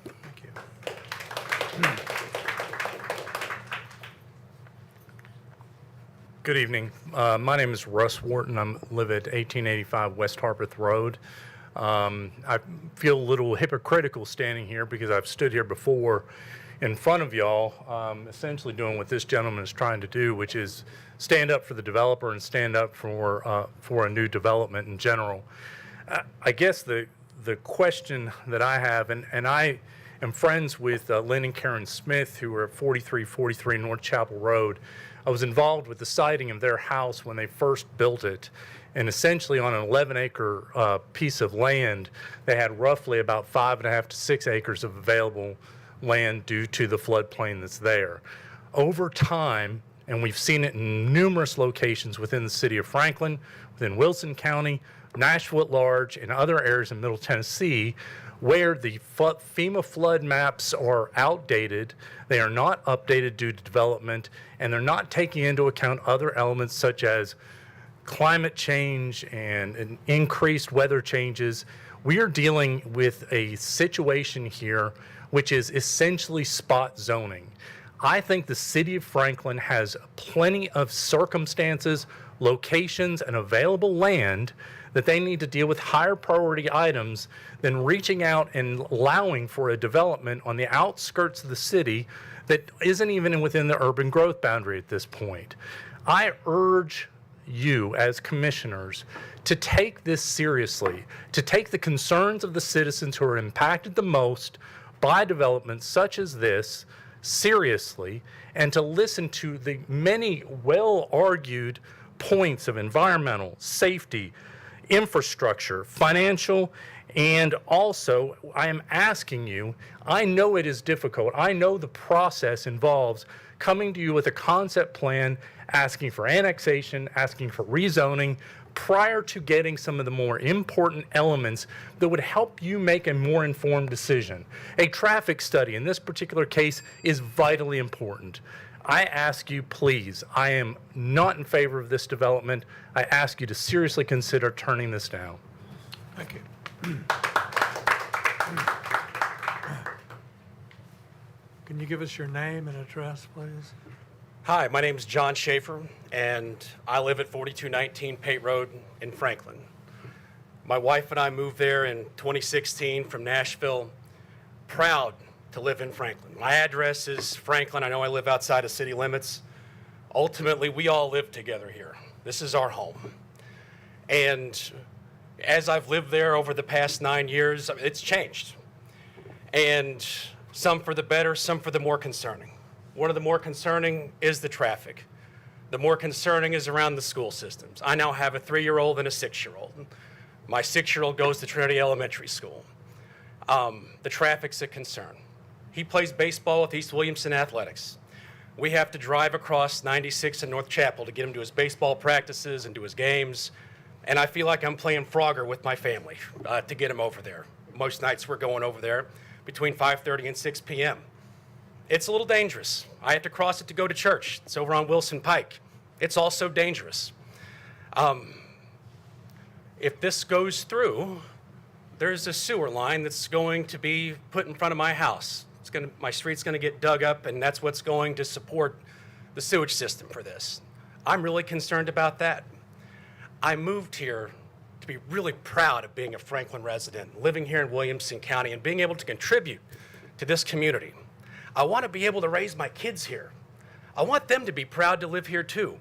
Good evening. My name is Russ Wharton. I live at 1885 West Harpeth Road. I feel a little hypocritical standing here because I've stood here before in front of y'all, essentially doing what this gentleman is trying to do, which is stand up for the developer and stand up for a new development in general. I guess the question that I have, and I am friends with Lynn and Karen Smith, who are at 4343 North Chapel Road. I was involved with the siting of their house when they first built it. And essentially on an 11-acre piece of land, they had roughly about 5.5 to 6 acres of available land due to the floodplain that's there. Over time, and we've seen it in numerous locations within the city of Franklin, within Wilson County, Nashville at large, and other areas in Middle Tennessee, where the FEMA flood maps are outdated, they are not updated due to development, and they're not taking into account other elements such as climate change and increased weather changes. We are dealing with a situation here which is essentially spot zoning. I think the city of Franklin has plenty of circumstances, locations, and available land that they need to deal with higher priority items than reaching out and allowing for a development on the outskirts of the city that isn't even within the urban growth boundary at this point. I urge you as commissioners to take this seriously, to take the concerns of the citizens who are impacted the most by developments such as this seriously, and to listen to the many well-argued points of environmental, safety, infrastructure, financial, and also I am asking you, I know it is difficult, I know the process involves coming to you with a concept plan, asking for annexation, asking for rezoning, prior to getting some of the more important elements that would help you make a more informed decision. A traffic study in this particular case is vitally important. I ask you, please, I am not in favor of this development. I ask you to seriously consider turning this down. Thank you. Can you give us your name and address, please? Hi, my name is John Schaefer, and I live at 4219 Pate Road in Franklin. My wife and I moved there in 2016 from Nashville, proud to live in Franklin. My address is Franklin. I know I live outside of city limits. Ultimately, we all live together here. This is our home. And as I've lived there over the past 9 years, it's changed. And some for the better, some for the more concerning. One of the more concerning is the traffic. The more concerning is around the school systems. I now have a 3-year-old and a 6-year-old. My 6-year-old goes to Trinity Elementary School. The traffic's a concern. He plays baseball with East Williamson Athletics. We have to drive across 96 in North Chapel to get him to his baseball practices and to his games. And I feel like I'm playing Frogger with my family to get him over there. Most nights we're going over there between 5:30 and 6 p.m. It's a little dangerous. I have to cross it to go to church. It's over on Wilson Pike. It's also dangerous. If this goes through, there's a sewer line that's going to be put in front of my house. My street's going to get dug up, and that's what's going to support the sewage system for this. I'm really concerned about that. I moved here to be really proud of being a Franklin resident, living here in Williamson County, and being able to contribute to this community. I want to be able to raise my kids here. I want them to be proud to live here too.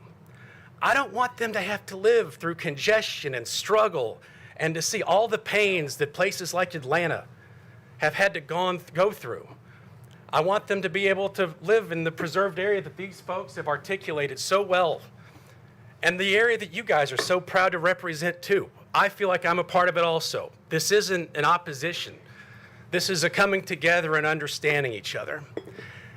I don't want them to have to live through congestion and struggle and to see all the pains that places like Atlanta have had to go through. I want them to be able to live in the preserved area that these folks have articulated so well, and the area that you guys are so proud to represent too. I feel like I'm a part of it also. This isn't an opposition. This is a coming together and understanding each other.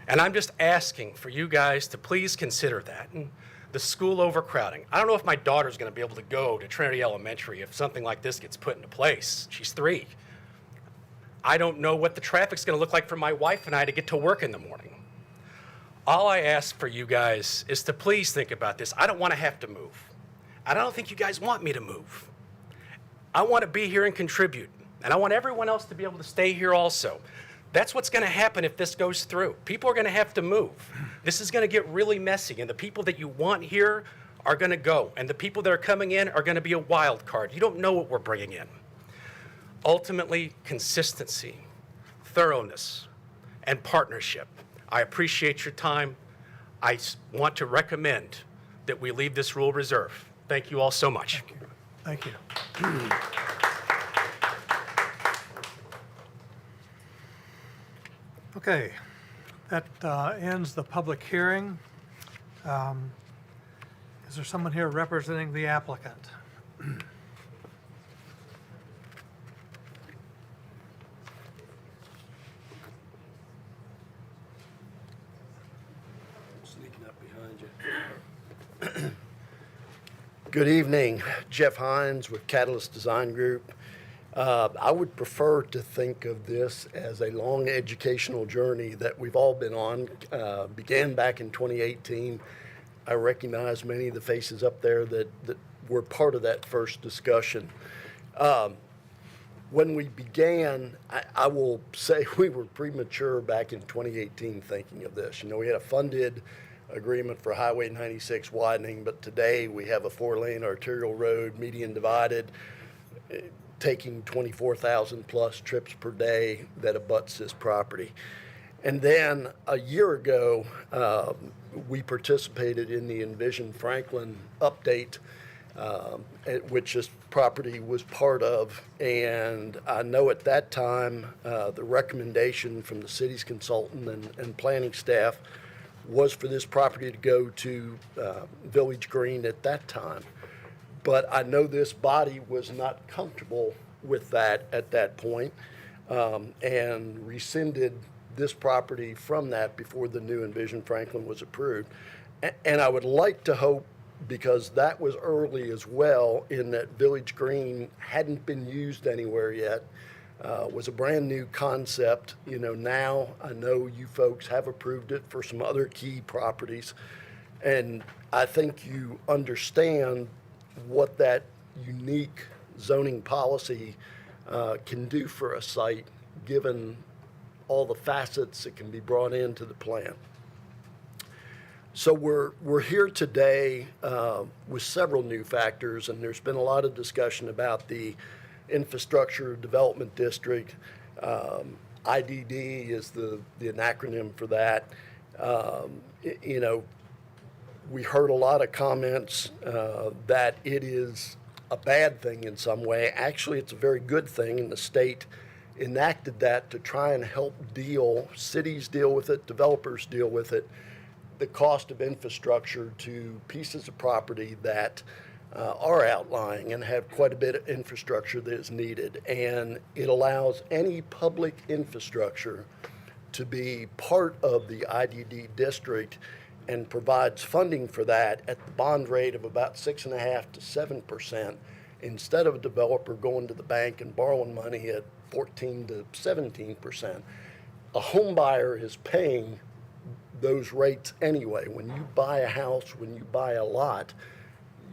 And I'm just asking for you guys to please consider that. And the school overcrowding. I don't know if my daughter's going to be able to go to Trinity Elementary if something like this gets put into place. She's 3. I don't know what the traffic's going to look like for my wife and I to get to work in the morning. All I ask for you guys is to please think about this. I don't want to have to move. I don't think you guys want me to move. I want to be here and contribute. And I want everyone else to be able to stay here also. That's what's going to happen if this goes through. People are going to have to move. This is going to get really messy, and the people that you want here are going to go, and the people that are coming in are going to be a wild card. You don't know what we're bringing in. Ultimately, consistency, thoroughness, and partnership. I appreciate your time. I want to recommend that we leave this rule reserved. Thank you all so much. Thank you. Okay, that ends the public hearing. Is there someone here representing the applicant? Sneaking up behind you. Good evening, Jeff Hines with Catalyst Design Group. I would prefer to think of this as a long educational journey that we've all been on. Began back in 2018. I recognize many of the faces up there that were part of that first discussion. When we began, I will say we were premature back in 2018 thinking of this. You know, we had a funded agreement for Highway 96 widening, but today we have a 4-lane arterial road, median divided, taking 24,000 plus trips per day that abuts this property. And then a year ago, we participated in the Envision Franklin update, which this property was part of. And I know at that time, the recommendation from the city's consultant and planning staff was for this property to go to Village Green at that time. But I know this body was not comfortable with that at that point, and rescinded this property from that before the new Envision Franklin was approved. And I would like to hope, because that was early as well, in that Village Green hadn't been used anywhere yet, was a brand new concept. You know, now I know you folks have approved it for some other key properties, and I think you understand what that unique zoning policy can do for a site, given all the facets that can be brought into the plan. So we're here today with several new factors, and there's been a lot of discussion about the Infrastructure Development District. IDD is the acronym for that. You know, we heard a lot of comments that it is a bad thing in some way. Actually, it's a very good thing, and the state enacted that to try and help cities deal with it, developers deal with it, the cost of infrastructure to pieces of property that are outlying and have quite a bit of infrastructure that is needed. And it allows any public infrastructure to be part of the IDD district and provides funding for that at the bond rate of about 6.5% to 7%, instead of a developer going to the bank and borrowing money at 14 to 17%. A home buyer is paying those rates anyway. When you buy a house, when you buy a lot,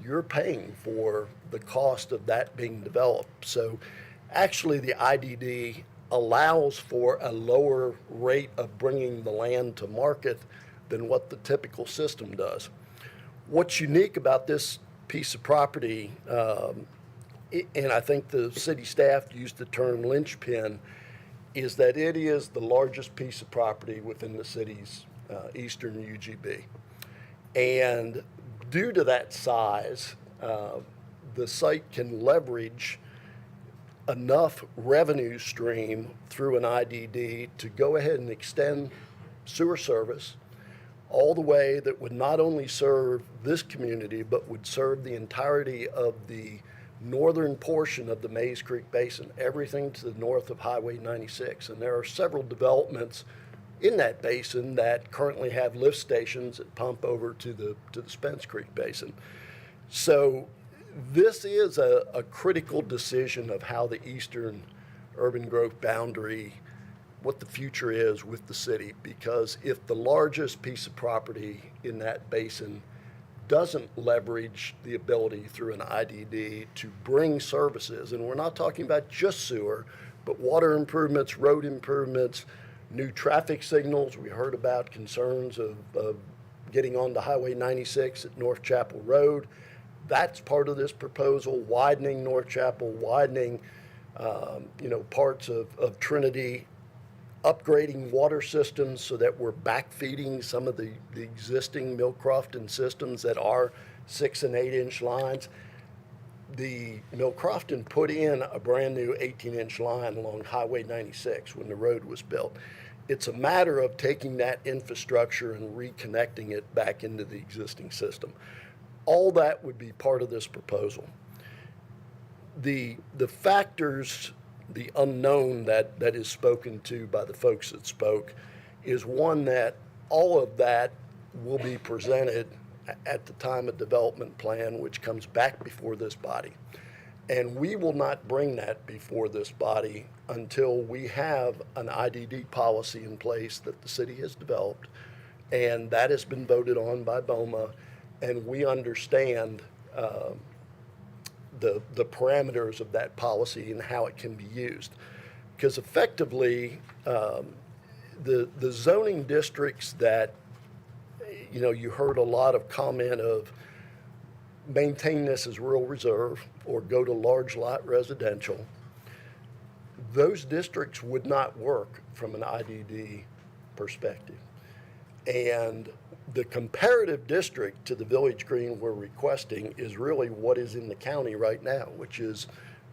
you're paying for the cost of that being developed. So actually the IDD allows for a lower rate of bringing the land to market than what the typical system does. What's unique about this piece of property, and I think the city staff used the term linchpin, is that it is the largest piece of property within the city's eastern UGB. And due to that size, the site can leverage enough revenue stream through an IDD to go ahead and extend sewer service all the way that would not only serve this community, but would serve the entirety of the northern portion of the Mays Creek Basin, everything to the north of Highway 96. And there are several developments in that basin that currently have lift stations that pump over to the Spence Creek Basin. So this is a critical decision of how the eastern urban growth boundary, what the future is with the city, because if the largest piece of property in that basin doesn't leverage the ability through an IDD to bring services, and we're not talking about just sewer, but water improvements, road improvements, new traffic signals. We heard about concerns of getting onto Highway 96 at North Chapel Road. That's part of this proposal, widening North Chapel, widening parts of Trinity, upgrading water systems so that we're backfeeding some of the existing Mill Crofton systems that are 6 and 8 inch lines. The Mill Crofton put in a brand new 18-inch line along Highway 96 when the road was built. It's a matter of taking that infrastructure and reconnecting it back into the existing system. All that would be part of this proposal. The factors, the unknown that is spoken to by the folks that spoke is one that all of that will be presented at the time of development plan, which comes back before this body. And we will not bring that before this body until we have an IDD policy in place that the city has developed, and that has been voted on by BOMA, and we understand the parameters of that policy and how it can be used. Because effectively, the zoning districts that, you heard a lot of comment of maintain this as rural reserve or go to large lot residential, those districts would not work from an IDD perspective. And the comparative district to the Village Green we're requesting is really what is in the county right now, which is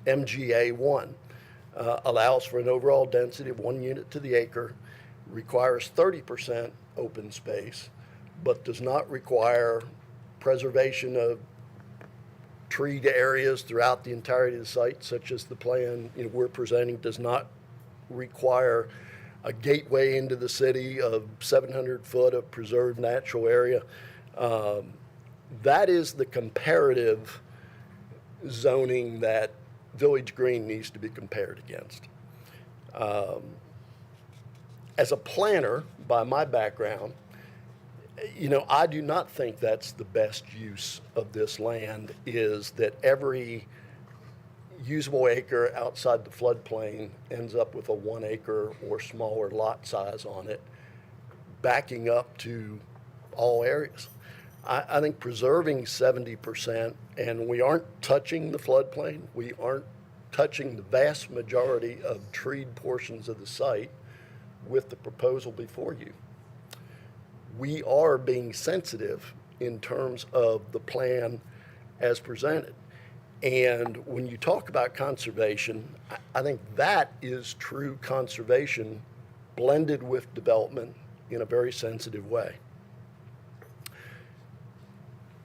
MGA 1. Allows for an overall density of 1 unit to the acre, requires 30% open space, but does not require preservation of treed areas throughout the entirety of the site, such as the plan we're presenting does not require a gateway into the city of 700 foot of preserved natural area. That is the comparative zoning that Village Green needs to be compared against. As a planner, by my background, I do not think that's the best use of this land, is that every usable acre outside the floodplain ends up with a 1 acre or smaller lot size on it, backing up to all areas. I think preserving 70%, and we aren't touching the floodplain, we aren't touching the vast majority of treed portions of the site with the proposal before you. We are being sensitive in terms of the plan as presented. And when you talk about conservation, I think that is true conservation blended with development in a very sensitive way.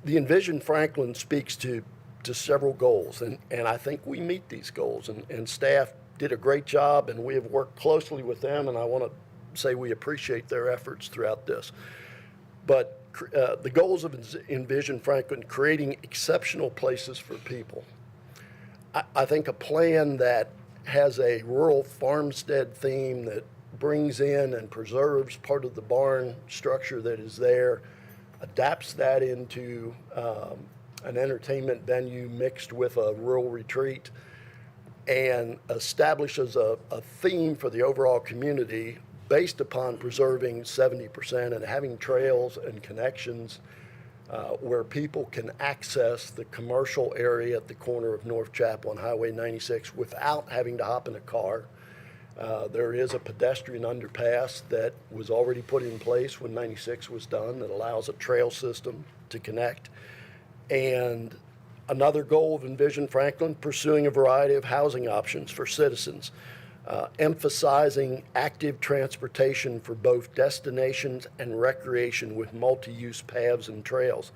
The Envision Franklin speaks to several goals, and I think we meet these goals, and staff did a great job, and we have worked closely with them, and I want to say we appreciate their efforts throughout this. But the goals of Envision Franklin, creating exceptional places for people. I think a plan that has a rural farmstead theme that brings in and preserves part of the barn structure that is there, adapts that into an entertainment venue mixed with a rural retreat, and establishes a theme for the overall community based upon preserving 70% and having trails and connections where people can access the commercial area at the corner of North Chapel and Highway 96 without having to hop in a car. There is a pedestrian underpass that was already put in place when 96 was done that allows a trail system to connect. And another goal of Envision Franklin, pursuing a variety of housing options for citizens. Emphasizing active transportation for both destinations and recreation with multi-use paths and trails.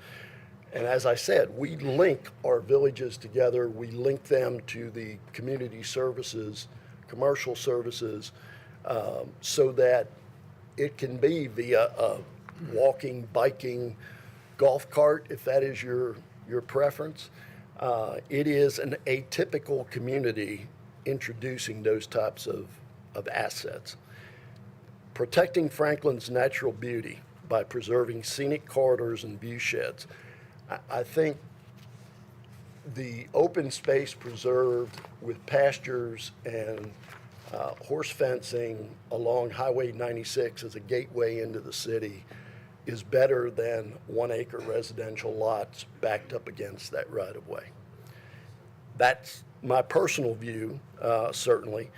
And as I said, we link our villages together. We link them to the community services, commercial services, so that it can be via a walking, biking, golf cart, if that is your preference. It is an atypical community introducing those types of assets. Protecting Franklin's natural beauty by preserving scenic corridors and view sheds. I think the open space preserved with pastures and horse fencing along Highway 96 as a gateway into the city is better than 1 acre residential lots backed up against that right of way. That's my personal view, certainly.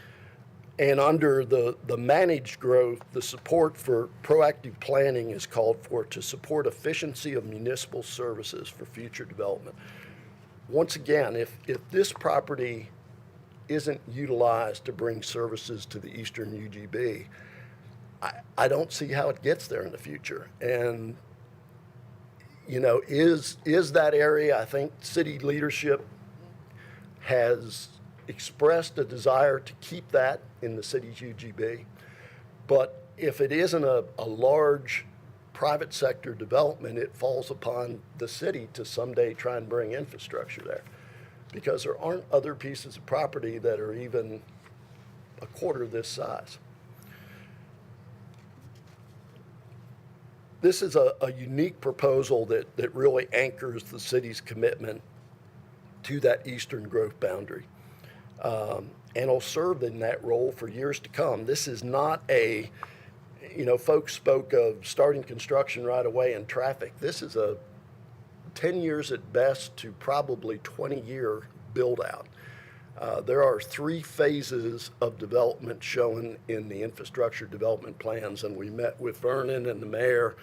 And under the managed growth, the support for proactive planning is called for to support efficiency of municipal services for future development. Once again, if this property isn't utilized to bring services to the eastern UGB, I don't see how it gets there in the future. And, you know, is that area, I think city leadership has expressed a desire to keep that in the city's UGB. But if it isn't a large private sector development, it falls upon the city to someday try and bring infrastructure there. Because there aren't other pieces of property that are even a quarter this size. This is a unique proposal that really anchors the city's commitment to that eastern growth boundary. And will serve in that role for years to come. This is not a, you know, folks spoke of starting construction right away and traffic. This is a 10 years at best to probably 20-year build out. There are 3 phases of development shown in the infrastructure development plans, and we met with Vernon and the mayor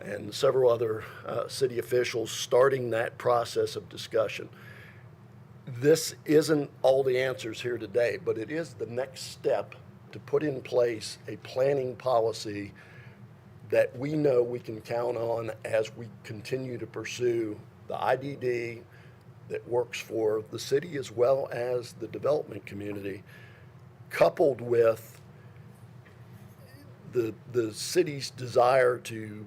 and several other city officials starting that process of discussion. This isn't all the answers here today, but it is the next step to put in place a planning policy that we know we can count on as we continue to pursue the IDD that works for the city as well as the development community, coupled with the city's desire to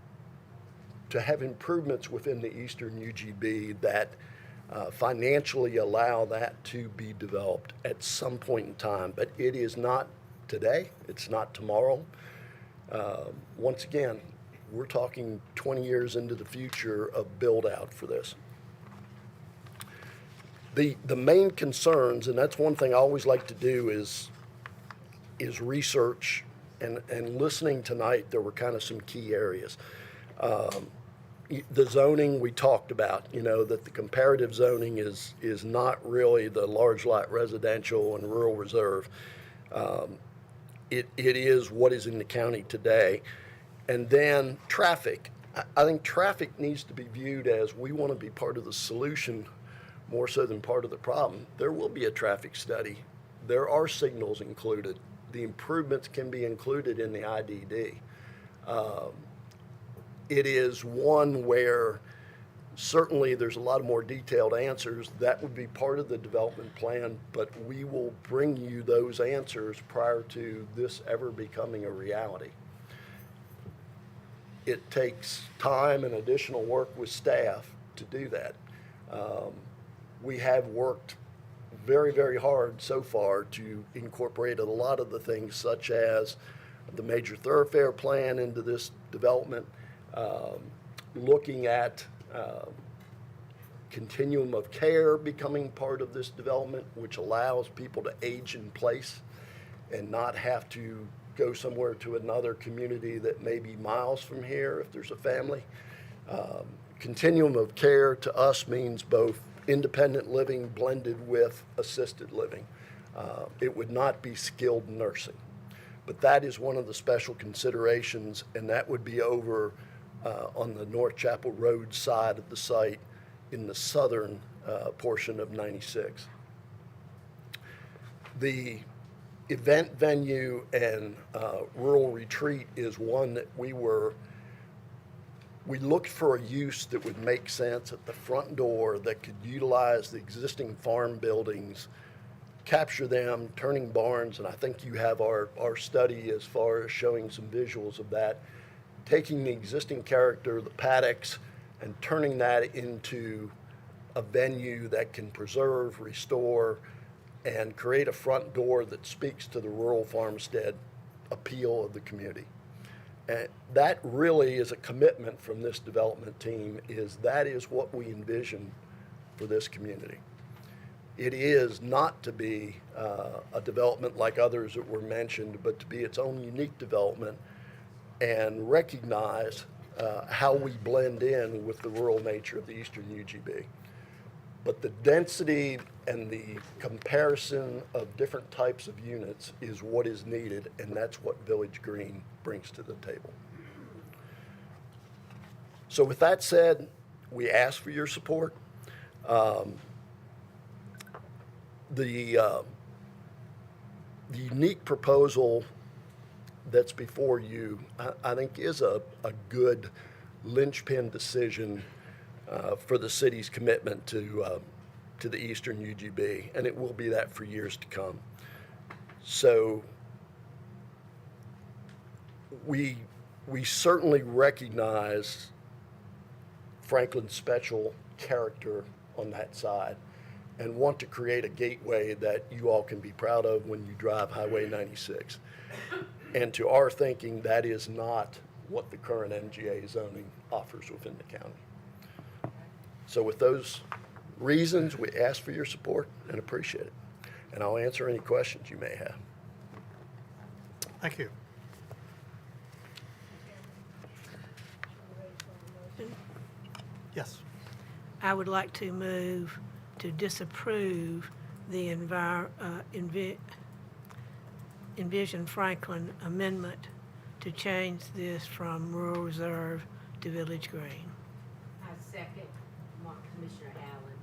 have improvements within the eastern UGB that financially allow that to be developed at some point in time. But it is not today, it's not tomorrow. Once again, we're talking 20 years into the future of build out for this. The main concerns, and that's one thing I always like to do, is research, and listening tonight, there were kind of some key areas. The zoning we talked about, you know, that the comparative zoning is not really the large lot residential and rural reserve. It is what is in the county today. And then traffic. I think traffic needs to be viewed as we want to be part of the solution more so than part of the problem. There will be a traffic study. There are signals included. The improvements can be included in the IDD. It is one where certainly there's a lot of more detailed answers. That would be part of the development plan, but we will bring you those answers prior to this ever becoming a reality. It takes time and additional work with staff to do that. We have worked very, very hard so far to incorporate a lot of the things such as the major thoroughfare plan into this development, looking at continuum of care becoming part of this development, which allows people to age in place and not have to go somewhere to another community that may be miles from here if there's a family. Continuum of care to us means both independent living blended with assisted living. It would not be skilled nursing. But that is one of the special considerations, and that would be over on the North Chapel Road side of the site in the southern portion of 96. The event venue and rural retreat is one that we looked for a use that would make sense at the front door that could utilize the existing farm buildings, capture them, turning barns, and I think you have our study as far as showing some visuals of that, taking the existing character, the paddocks, and turning that into a venue that can preserve, restore, and create a front door that speaks to the rural farmstead appeal of the community. And that really is a commitment from this development team, that is what we envision for this community. It is not to be a development like others that were mentioned, but to be its own unique development and recognize how we blend in with the rural nature of the eastern UGB. But the density and the comparison of different types of units is what is needed, and that's what Village Green brings to the table. So with that said, we ask for your support. The unique proposal that's before you, I think is a good linchpin decision for the city's commitment to the Eastern UGB, and it will be that for years to come. So we certainly recognize Franklin's special character on that side and want to create a gateway that you all can be proud of when you drive Highway 96. And to our thinking, that is not what the current MGA zoning offers within the county. So with those reasons, we ask for your support and appreciate it. And I'll answer any questions you may have. Thank you. Yes. I would like to move to disapprove the Envision Franklin amendment to change this from rural reserve to village green. I second Commissioner Allen.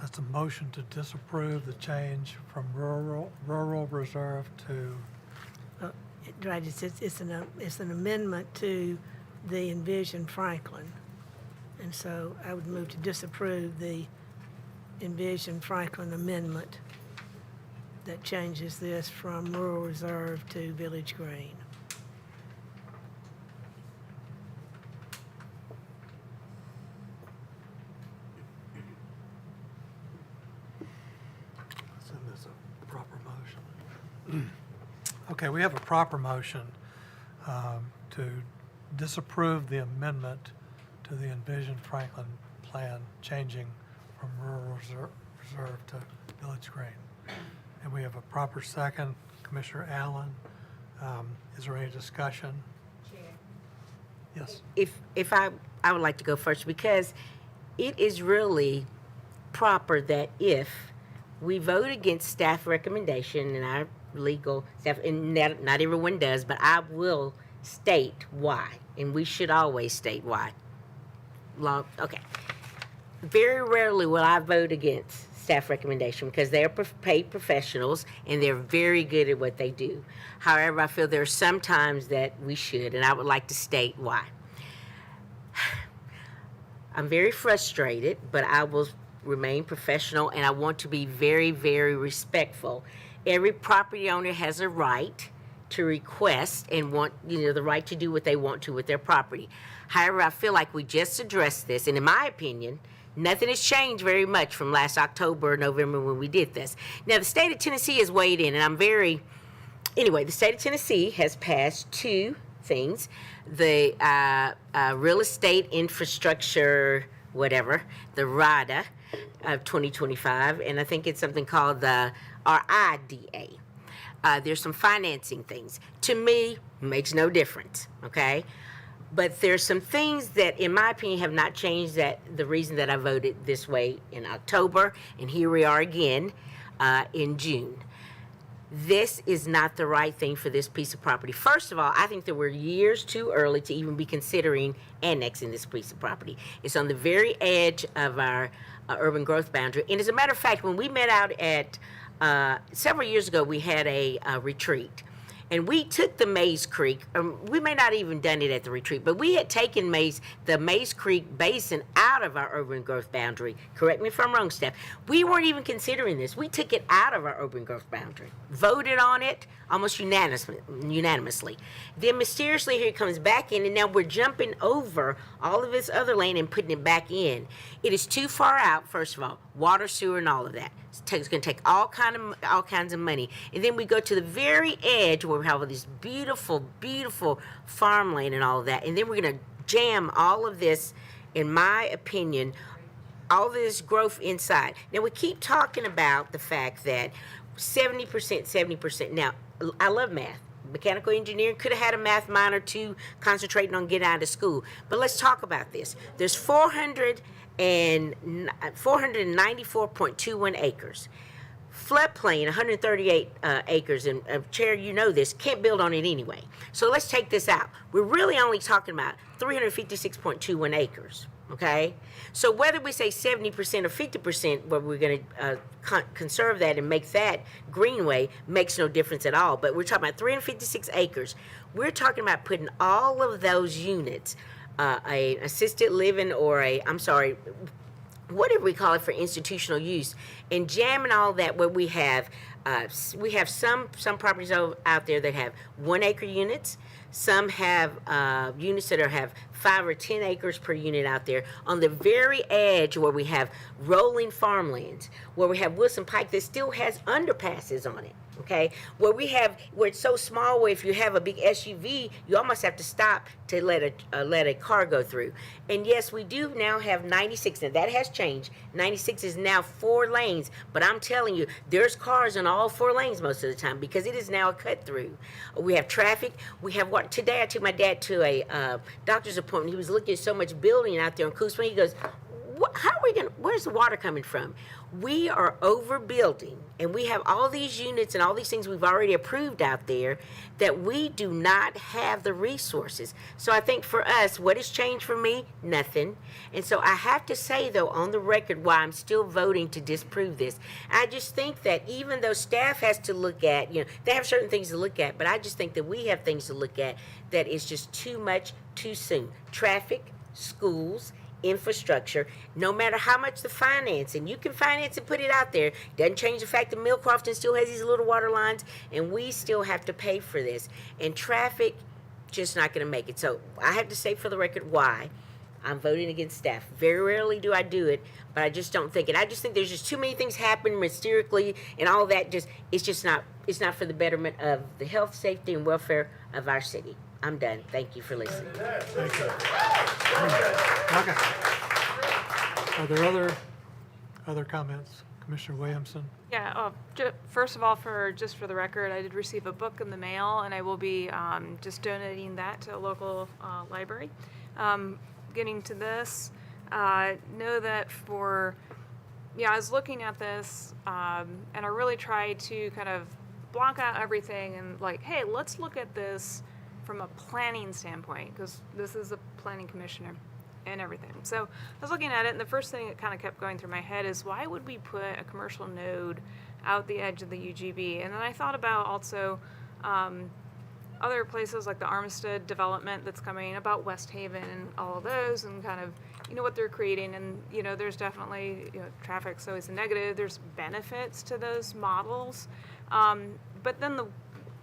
That's a motion to disapprove the change from rural reserve to, Right, it's an amendment to the Envision Franklin. And so I would move to disapprove the Envision Franklin amendment that changes this from rural reserve to village green. send this a proper motion. Okay, we have a proper motion to disapprove the amendment to the Envision Franklin plan, changing from rural reserve to village green. And we have a proper second, Commissioner Allen. Is there any discussion? Yes. If I would like to go first, because it is really proper that if we vote against staff recommendation and our legal staff, and not everyone does, but I will state why, and we should always state why. Okay. Very rarely will I vote against staff recommendation because they're paid professionals and they're very good at what they do. However, I feel there are some times that we should, and I would like to state why. I'm very frustrated, but I will remain professional and I want to be very, very respectful. Every property owner has a right to request and want, the right to do what they want to with their property. However, I feel like we just addressed this, and in my opinion, nothing has changed very much from last October or November when we did this. Now, the state of Tennessee has weighed in, and anyway, the state of Tennessee has passed two things. The Real Estate Infrastructure, whatever, the RIDA of 2025, and I think it's something called the RIDA. There's some financing things. To me, makes no difference, okay? But there's some things that, in my opinion, have not changed the reason that I voted this way in October, and here we are again in June. This is not the right thing for this piece of property. First of all, I think that we're years too early to even be considering annexing this piece of property. It's on the very edge of our urban growth boundary. And as a matter of fact, when we met out at, several years ago, we had a retreat. And we took the Mays Creek, we may not even done it at the retreat, but we had taken the Mays Creek Basin out of our urban growth boundary. Correct me if I'm wrong, Steph. We weren't even considering this. We took it out of our urban growth boundary, voted on it almost unanimously. Then mysteriously here it comes back in, and now we're jumping over all of this other land and putting it back in. It is too far out, first of all, water, sewer, and all of that. It's going to take all kinds of money. And then we go to the very edge where we have all this beautiful, beautiful farmland and all of that. And then we're going to jam all of this, in my opinion, all this growth inside. Now, we keep talking about the fact that 70%. Now, I love math. Mechanical engineering could have had a math minor too, concentrating on getting out of school. But let's talk about this. There's 494.21 acres. floodplain, 138 acres, and Chair, you know this, can't build on it anyway. So let's take this out. We're really only talking about 356.21 acres, okay? So whether we say 70% or 50%, where we're going to conserve that and make that greenway, makes no difference at all. But we're talking about 356 acres. We're talking about putting all of those units, a assisted living or whatever we call it for institutional use, and jamming all that where we have some properties out there that have 1 acre units. Some have units that have 5 or 10 acres per unit out there on the very edge where we have rolling farmlands, where we have Wilson Pike that still has underpasses on it. Okay, where it's so small where if you have a big SUV, you almost have to stop to let a car go through. And yes, we do now have 96, and that has changed. 96 is now 4 lanes, but I'm telling you, there's cars on all 4 lanes most of the time because it is now a cut through. We have traffic. We have what today I took my dad to a doctor's appointment. He was looking at so much building out there in Coos Point. He goes, where's the water coming from? We are overbuilding, and we have all these units and all these things we've already approved out there that we do not have the resources. So I think for us, what has changed for me? Nothing. And so I have to say, though, on the record, why I'm still voting to disprove this. I just think that even though staff has to look at, they have certain things to look at, but I just think that we have things to look at that is just too much too soon. Traffic, schools, infrastructure, no matter how much the financing, you can finance and put it out there. Doesn't change the fact that Mill Crofton still has these little water lines, and we still have to pay for this. And traffic, just not going to make it. So I have to say for the record why I'm voting against staff. Very rarely do I do it, but I just don't think it. I just think there's just too many things happening mysteriously, and all that it's not for the betterment of the health, safety, and welfare of our city. I'm done. Thank you for listening. Thank you. Okay. Are there other comments? Commissioner Williamson? Yeah, first of all, just for the record, I did receive a book in the mail, and I will be just donating that to a local library. Getting to this, know that I was looking at this, and I really tried to kind of block out everything and hey, let's look at this from a planning standpoint, because this is a planning commissioner and everything. So I was looking at it, and the first thing that kind of kept going through my head is, why would we put a commercial node out the edge of the UGB? And then I thought about also other places like the Armistead development that's coming, about West Haven and all of those, and kind of what they're creating. And there's definitely traffic's always a negative. There's benefits to those models, but then the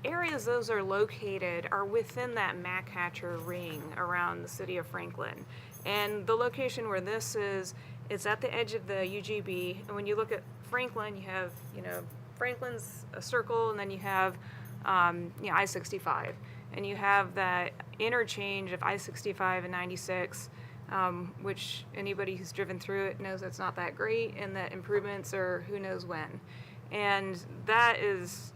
areas those are located are within that Mac-Hatcher ring around the city of Franklin. And the location where this is, it's at the edge of the UGB. And when you look at Franklin, you have, Franklin's a circle, and then you have, I-65. And you have that interchange of I-65 and 96, which anybody who's driven through it knows it's not that great, and that improvements are who knows when. And that is,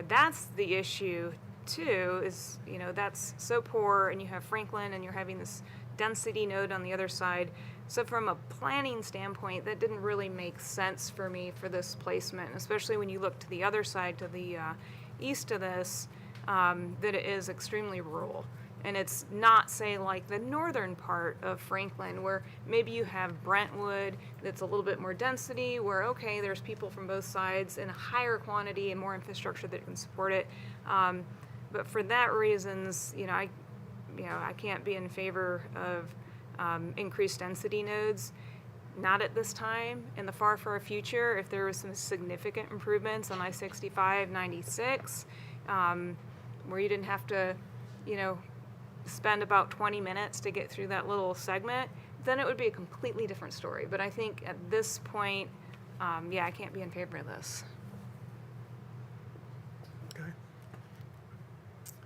that's the issue too, is, that's so poor, and you have Franklin, and you're having this density node on the other side. So from a planning standpoint, that didn't really make sense for me for this placement, especially when you look to the other side, to the east of this, that it is extremely rural. And it's not, say, like the northern part of Franklin, where maybe you have Brentwood that's a little bit more density, where, okay, there's people from both sides in a higher quantity and more infrastructure that can support it. But for that reasons, I can't be in favor of increased density nodes. Not at this time. In the far, far future, if there was some significant improvements on I-65, 96, where you didn't have to, spend about 20 minutes to get through that little segment, then it would be a completely different story. But I think at this point, I can't be in favor of this. Okay.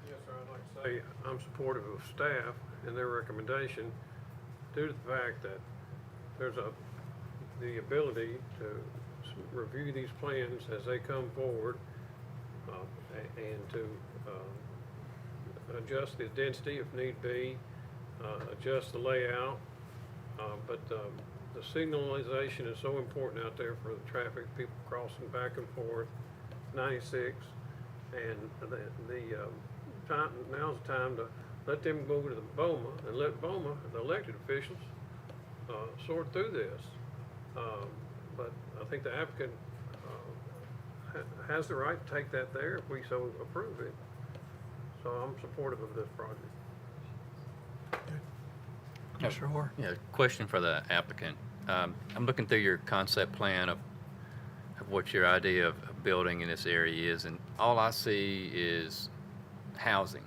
Yes, sir, I'd like to say I'm supportive of staff and their recommendation due to the fact that there's the ability to review these plans as they come forward and to adjust the density if need be, adjust the layout, but the signalization is so important out there for the traffic, people crossing back and forth, 96. And time, now's the time to let them go to the BOMA and let BOMA, the elected officials, sort through this. But I think the applicant has the right to take that there if we so approve it. So I'm supportive of this project. Commissioner Hoare? Yeah, question for the applicant. I'm looking through your concept plan of what your idea of building in this area is, and all I see is housing.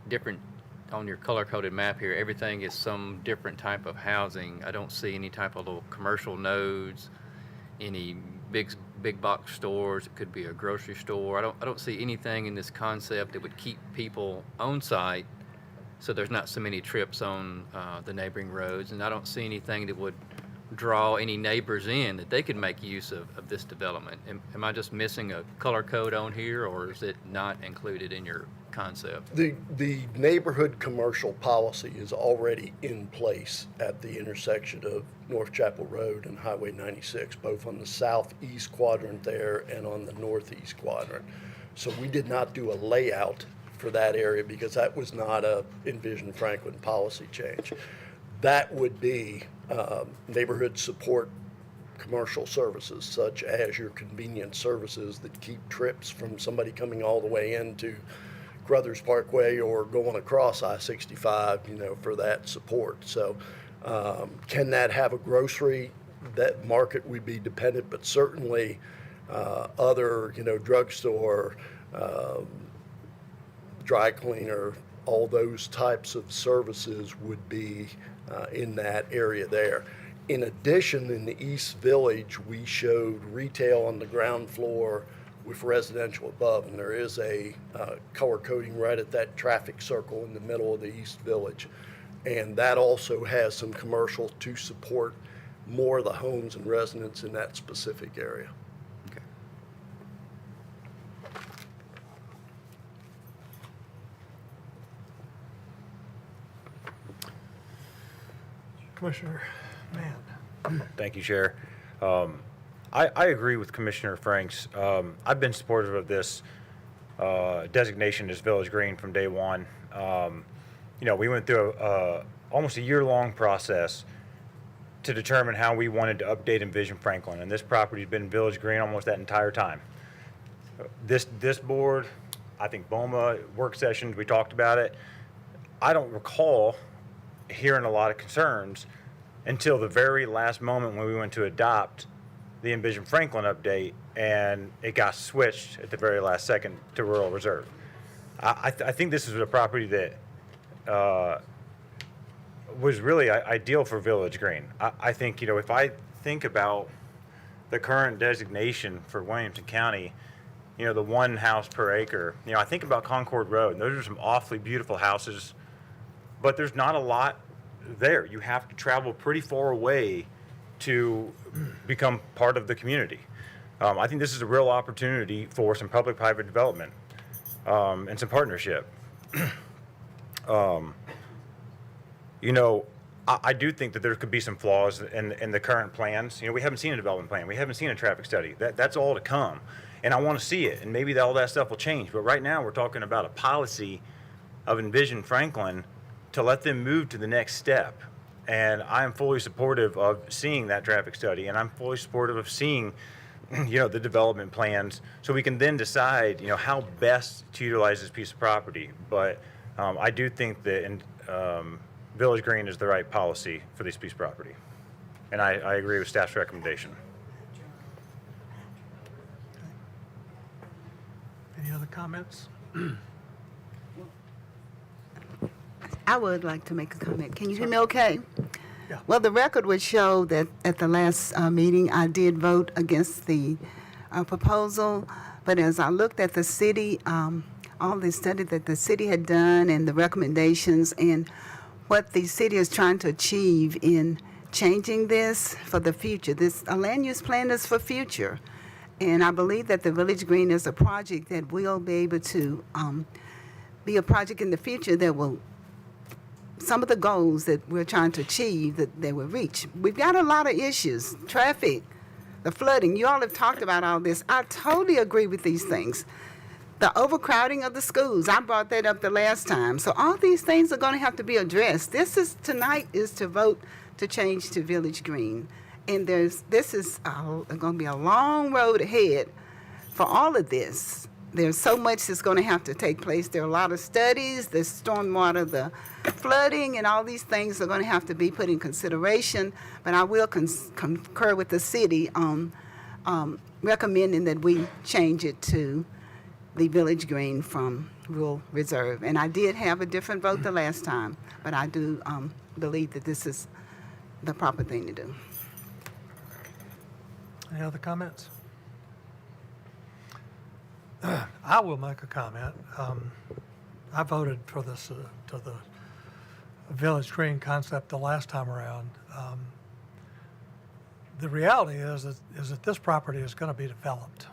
Different, on your color-coded map here, everything is some different type of housing. I don't see any type of little commercial nodes, any big box stores. It could be a grocery store. I don't see anything in this concept that would keep people on site, so there's not so many trips on the neighboring roads, and I don't see anything that would draw any neighbors in that they could make use of this development. Am I just missing a color code on here, or is it not included in your concept? The neighborhood commercial policy is already in place at the intersection of North Chapel Road and Highway 96, both on the southeast quadrant there and on the northeast quadrant. So we did not do a layout for that area because that was not a Envision Franklin policy change. That would be neighborhood support commercial services, such as your convenience services that keep trips from somebody coming all the way into Crothers Parkway or going across I-65, for that support. So can that have a grocery? That market would be dependent, but certainly other, drugstore, dry cleaner, all those types of services would be in that area there. In addition, in the East Village, we showed retail on the ground floor with residential above, and there is a color coding right at that traffic circle in the middle of the East Village. And that also has some commercial to support more of the homes and residents in that specific area. Okay. Commissioner Mann. Thank you, Chair. I agree with Commissioner Franks. I've been supportive of this designation as Village Green from day one. We went through almost a year-long process to determine how we wanted to update Envision Franklin, and this property's been Village Green almost that entire time. This board, I think BOMA work sessions, we talked about it. I don't recall hearing a lot of concerns until the very last moment when we went to adopt the Envision Franklin update, and it got switched at the very last second to Rural Reserve. I think this is a property that was really ideal for Village Green. I think, if I think about the current designation for Williamson County, the 1 house per acre, I think about Concord Road, and those are some awfully beautiful houses, but there's not a lot there. You have to travel pretty far away to become part of the community. I think this is a real opportunity for some public-private development and some partnership. I do think that there could be some flaws in the current plans. We haven't seen a development plan. We haven't seen a traffic study. That's all to come. And I want to see it, and maybe all that stuff will change. But right now, we're talking about a policy of Envision Franklin to let them move to the next step. And I am fully supportive of seeing that traffic study, and I'm fully supportive of seeing, the development plans, so we can then decide, how best to utilize this piece of property. But I do think that Village Green is the right policy for this piece of property, and I agree with staff's recommendation. Any other comments? I would like to make a comment. Can you hear me okay? Yeah. Well, the record would show that at the last meeting, I did vote against the proposal, but as I looked at the city, all the study that the city had done and the recommendations and what the city is trying to achieve in changing this for the future, a land use plan is for future. And I believe that the Village Green is a project that will be able to be a project in the future that will some of the goals that we're trying to achieve, that they will reach. We've got a lot of issues, traffic, the flooding. You all have talked about all this. I totally agree with these things. The overcrowding of the schools, I brought that up the last time. So all these things are going to have to be addressed. Tonight is to vote to change to Village Green. And this is going to be a long road ahead for all of this. There's so much that's going to have to take place. There are a lot of studies, the stormwater, the flooding, and all these things are going to have to be put in consideration. But I will concur with the city on recommending that we change it to the Village Green from Rural Reserve. And I did have a different vote the last time, but I do believe that this is the proper thing to do. Any other comments? I will make a comment. I voted for this to the Village Green concept the last time around. The reality is that this property is going to be developed.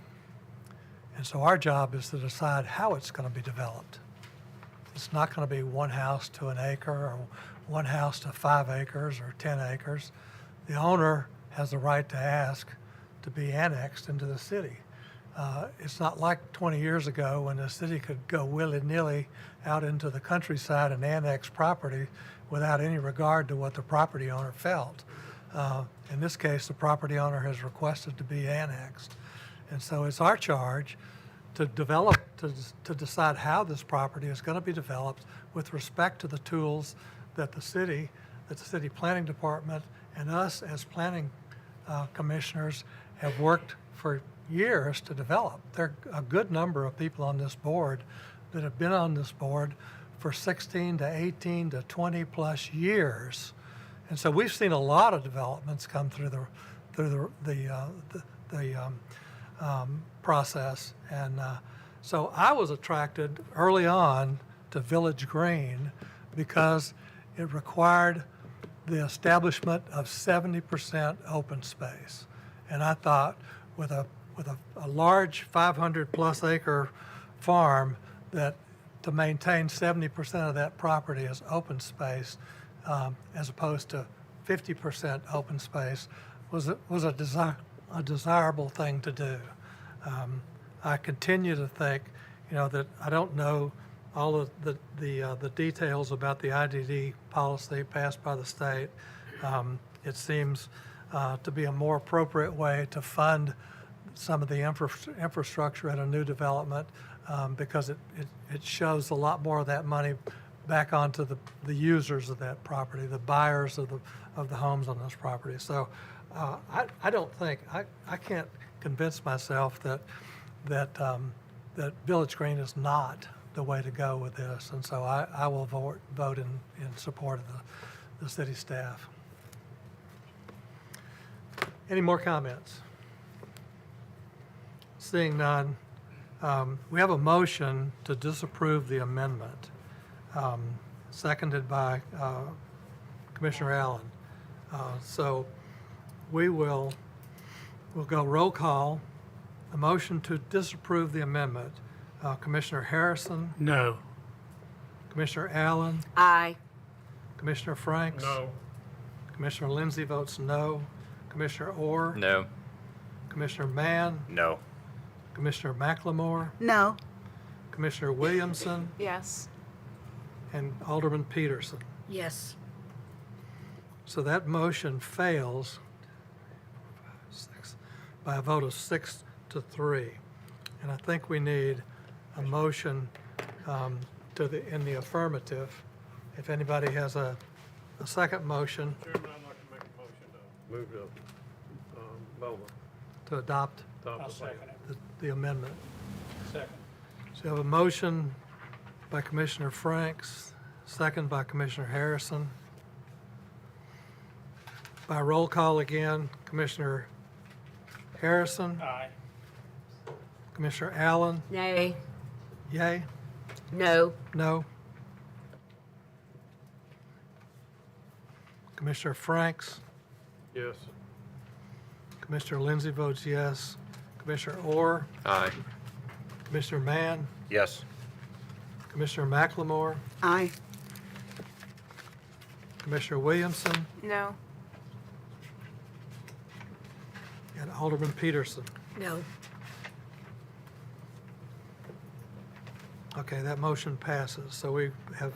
And so our job is to decide how it's going to be developed. It's not going to be one house to an acre or one house to 5 acres or 10 acres. The owner has the right to ask to be annexed into the city. It's not like 20 years ago when the city could go willy-nilly out into the countryside and annex property without any regard to what the property owner felt. In this case, the property owner has requested to be annexed. And so it's our charge to develop, to decide how this property is going to be developed with respect to the tools that the city planning department and us as planning commissioners have worked for years to develop. There are a good number of people on this board that have been on this board for 16 to 18 to 20 plus years. And so we've seen a lot of developments come through the process. And so I was attracted early on to Village Green because it required the establishment of 70% open space. And I thought with a large 500 plus acre farm, that to maintain 70% of that property as open space as opposed to 50% open space was a desirable thing to do. I continue to think, that I don't know all of the details about the IDD policy passed by the state. It seems to be a more appropriate way to fund some of the infrastructure at a new development because it shows a lot more of that money back onto the users of that property, the buyers of the homes on those properties. So I don't think I can't convince myself that Village Green is not the way to go with this, and so I will vote in support of the city staff. Any more comments? Seeing none, we have a motion to disapprove the amendment, seconded by Commissioner Allen. So we'll go roll call. A motion to disapprove the amendment. Commissioner Harrison? No. Commissioner Allen? Aye. Commissioner Franks? No. Commissioner Lindsay votes no. Commissioner Orr? No. Commissioner Mann? No. Commissioner McLemore? No. Commissioner Williamson? Yes. And Alderman Peterson. Yes. So that motion fails by a vote of 6 to 3. And I think we need a motion in the affirmative. If anybody has a second motion Chairman, I'd like to make a motion to move to Bowman. to adopt I'll second the amendment. Second. So you have a motion by Commissioner Franks, second by Commissioner Harrison. By roll call again, Commissioner Harrison? Aye. Commissioner Allen? Nay. Yay? No. No? Commissioner Franks? Yes. Commissioner Lindsay votes yes. Commissioner Orr? Aye. Commissioner Mann? Yes. Commissioner McLemore? Aye. Commissioner Williamson, No. and Alderman Peterson. No. Okay, that motion passes. So we have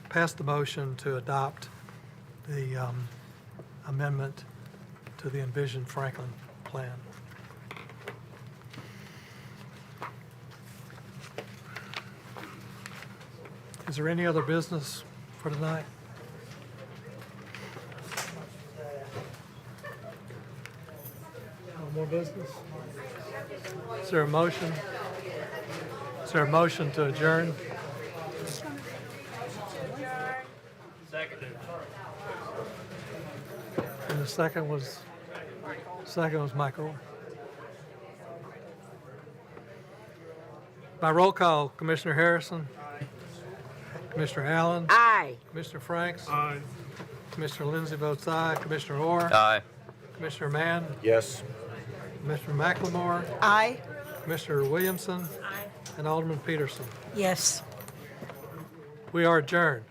passed the motion to adopt the amendment to the Envision Franklin plan. Is there any other business for tonight? No more business? Is there a motion? Is there a motion to adjourn? And the second was Michael. By roll call, Commissioner Harrison. Commissioner Allen. Aye. Commissioner Franks. Aye. Commissioner Lindsay votes aye. Commissioner Orr. Aye. Commissioner Mann. Yes. Commissioner McLemore. Aye. Commissioner Williamson. And Alderman Peterson. Yes. We are adjourned.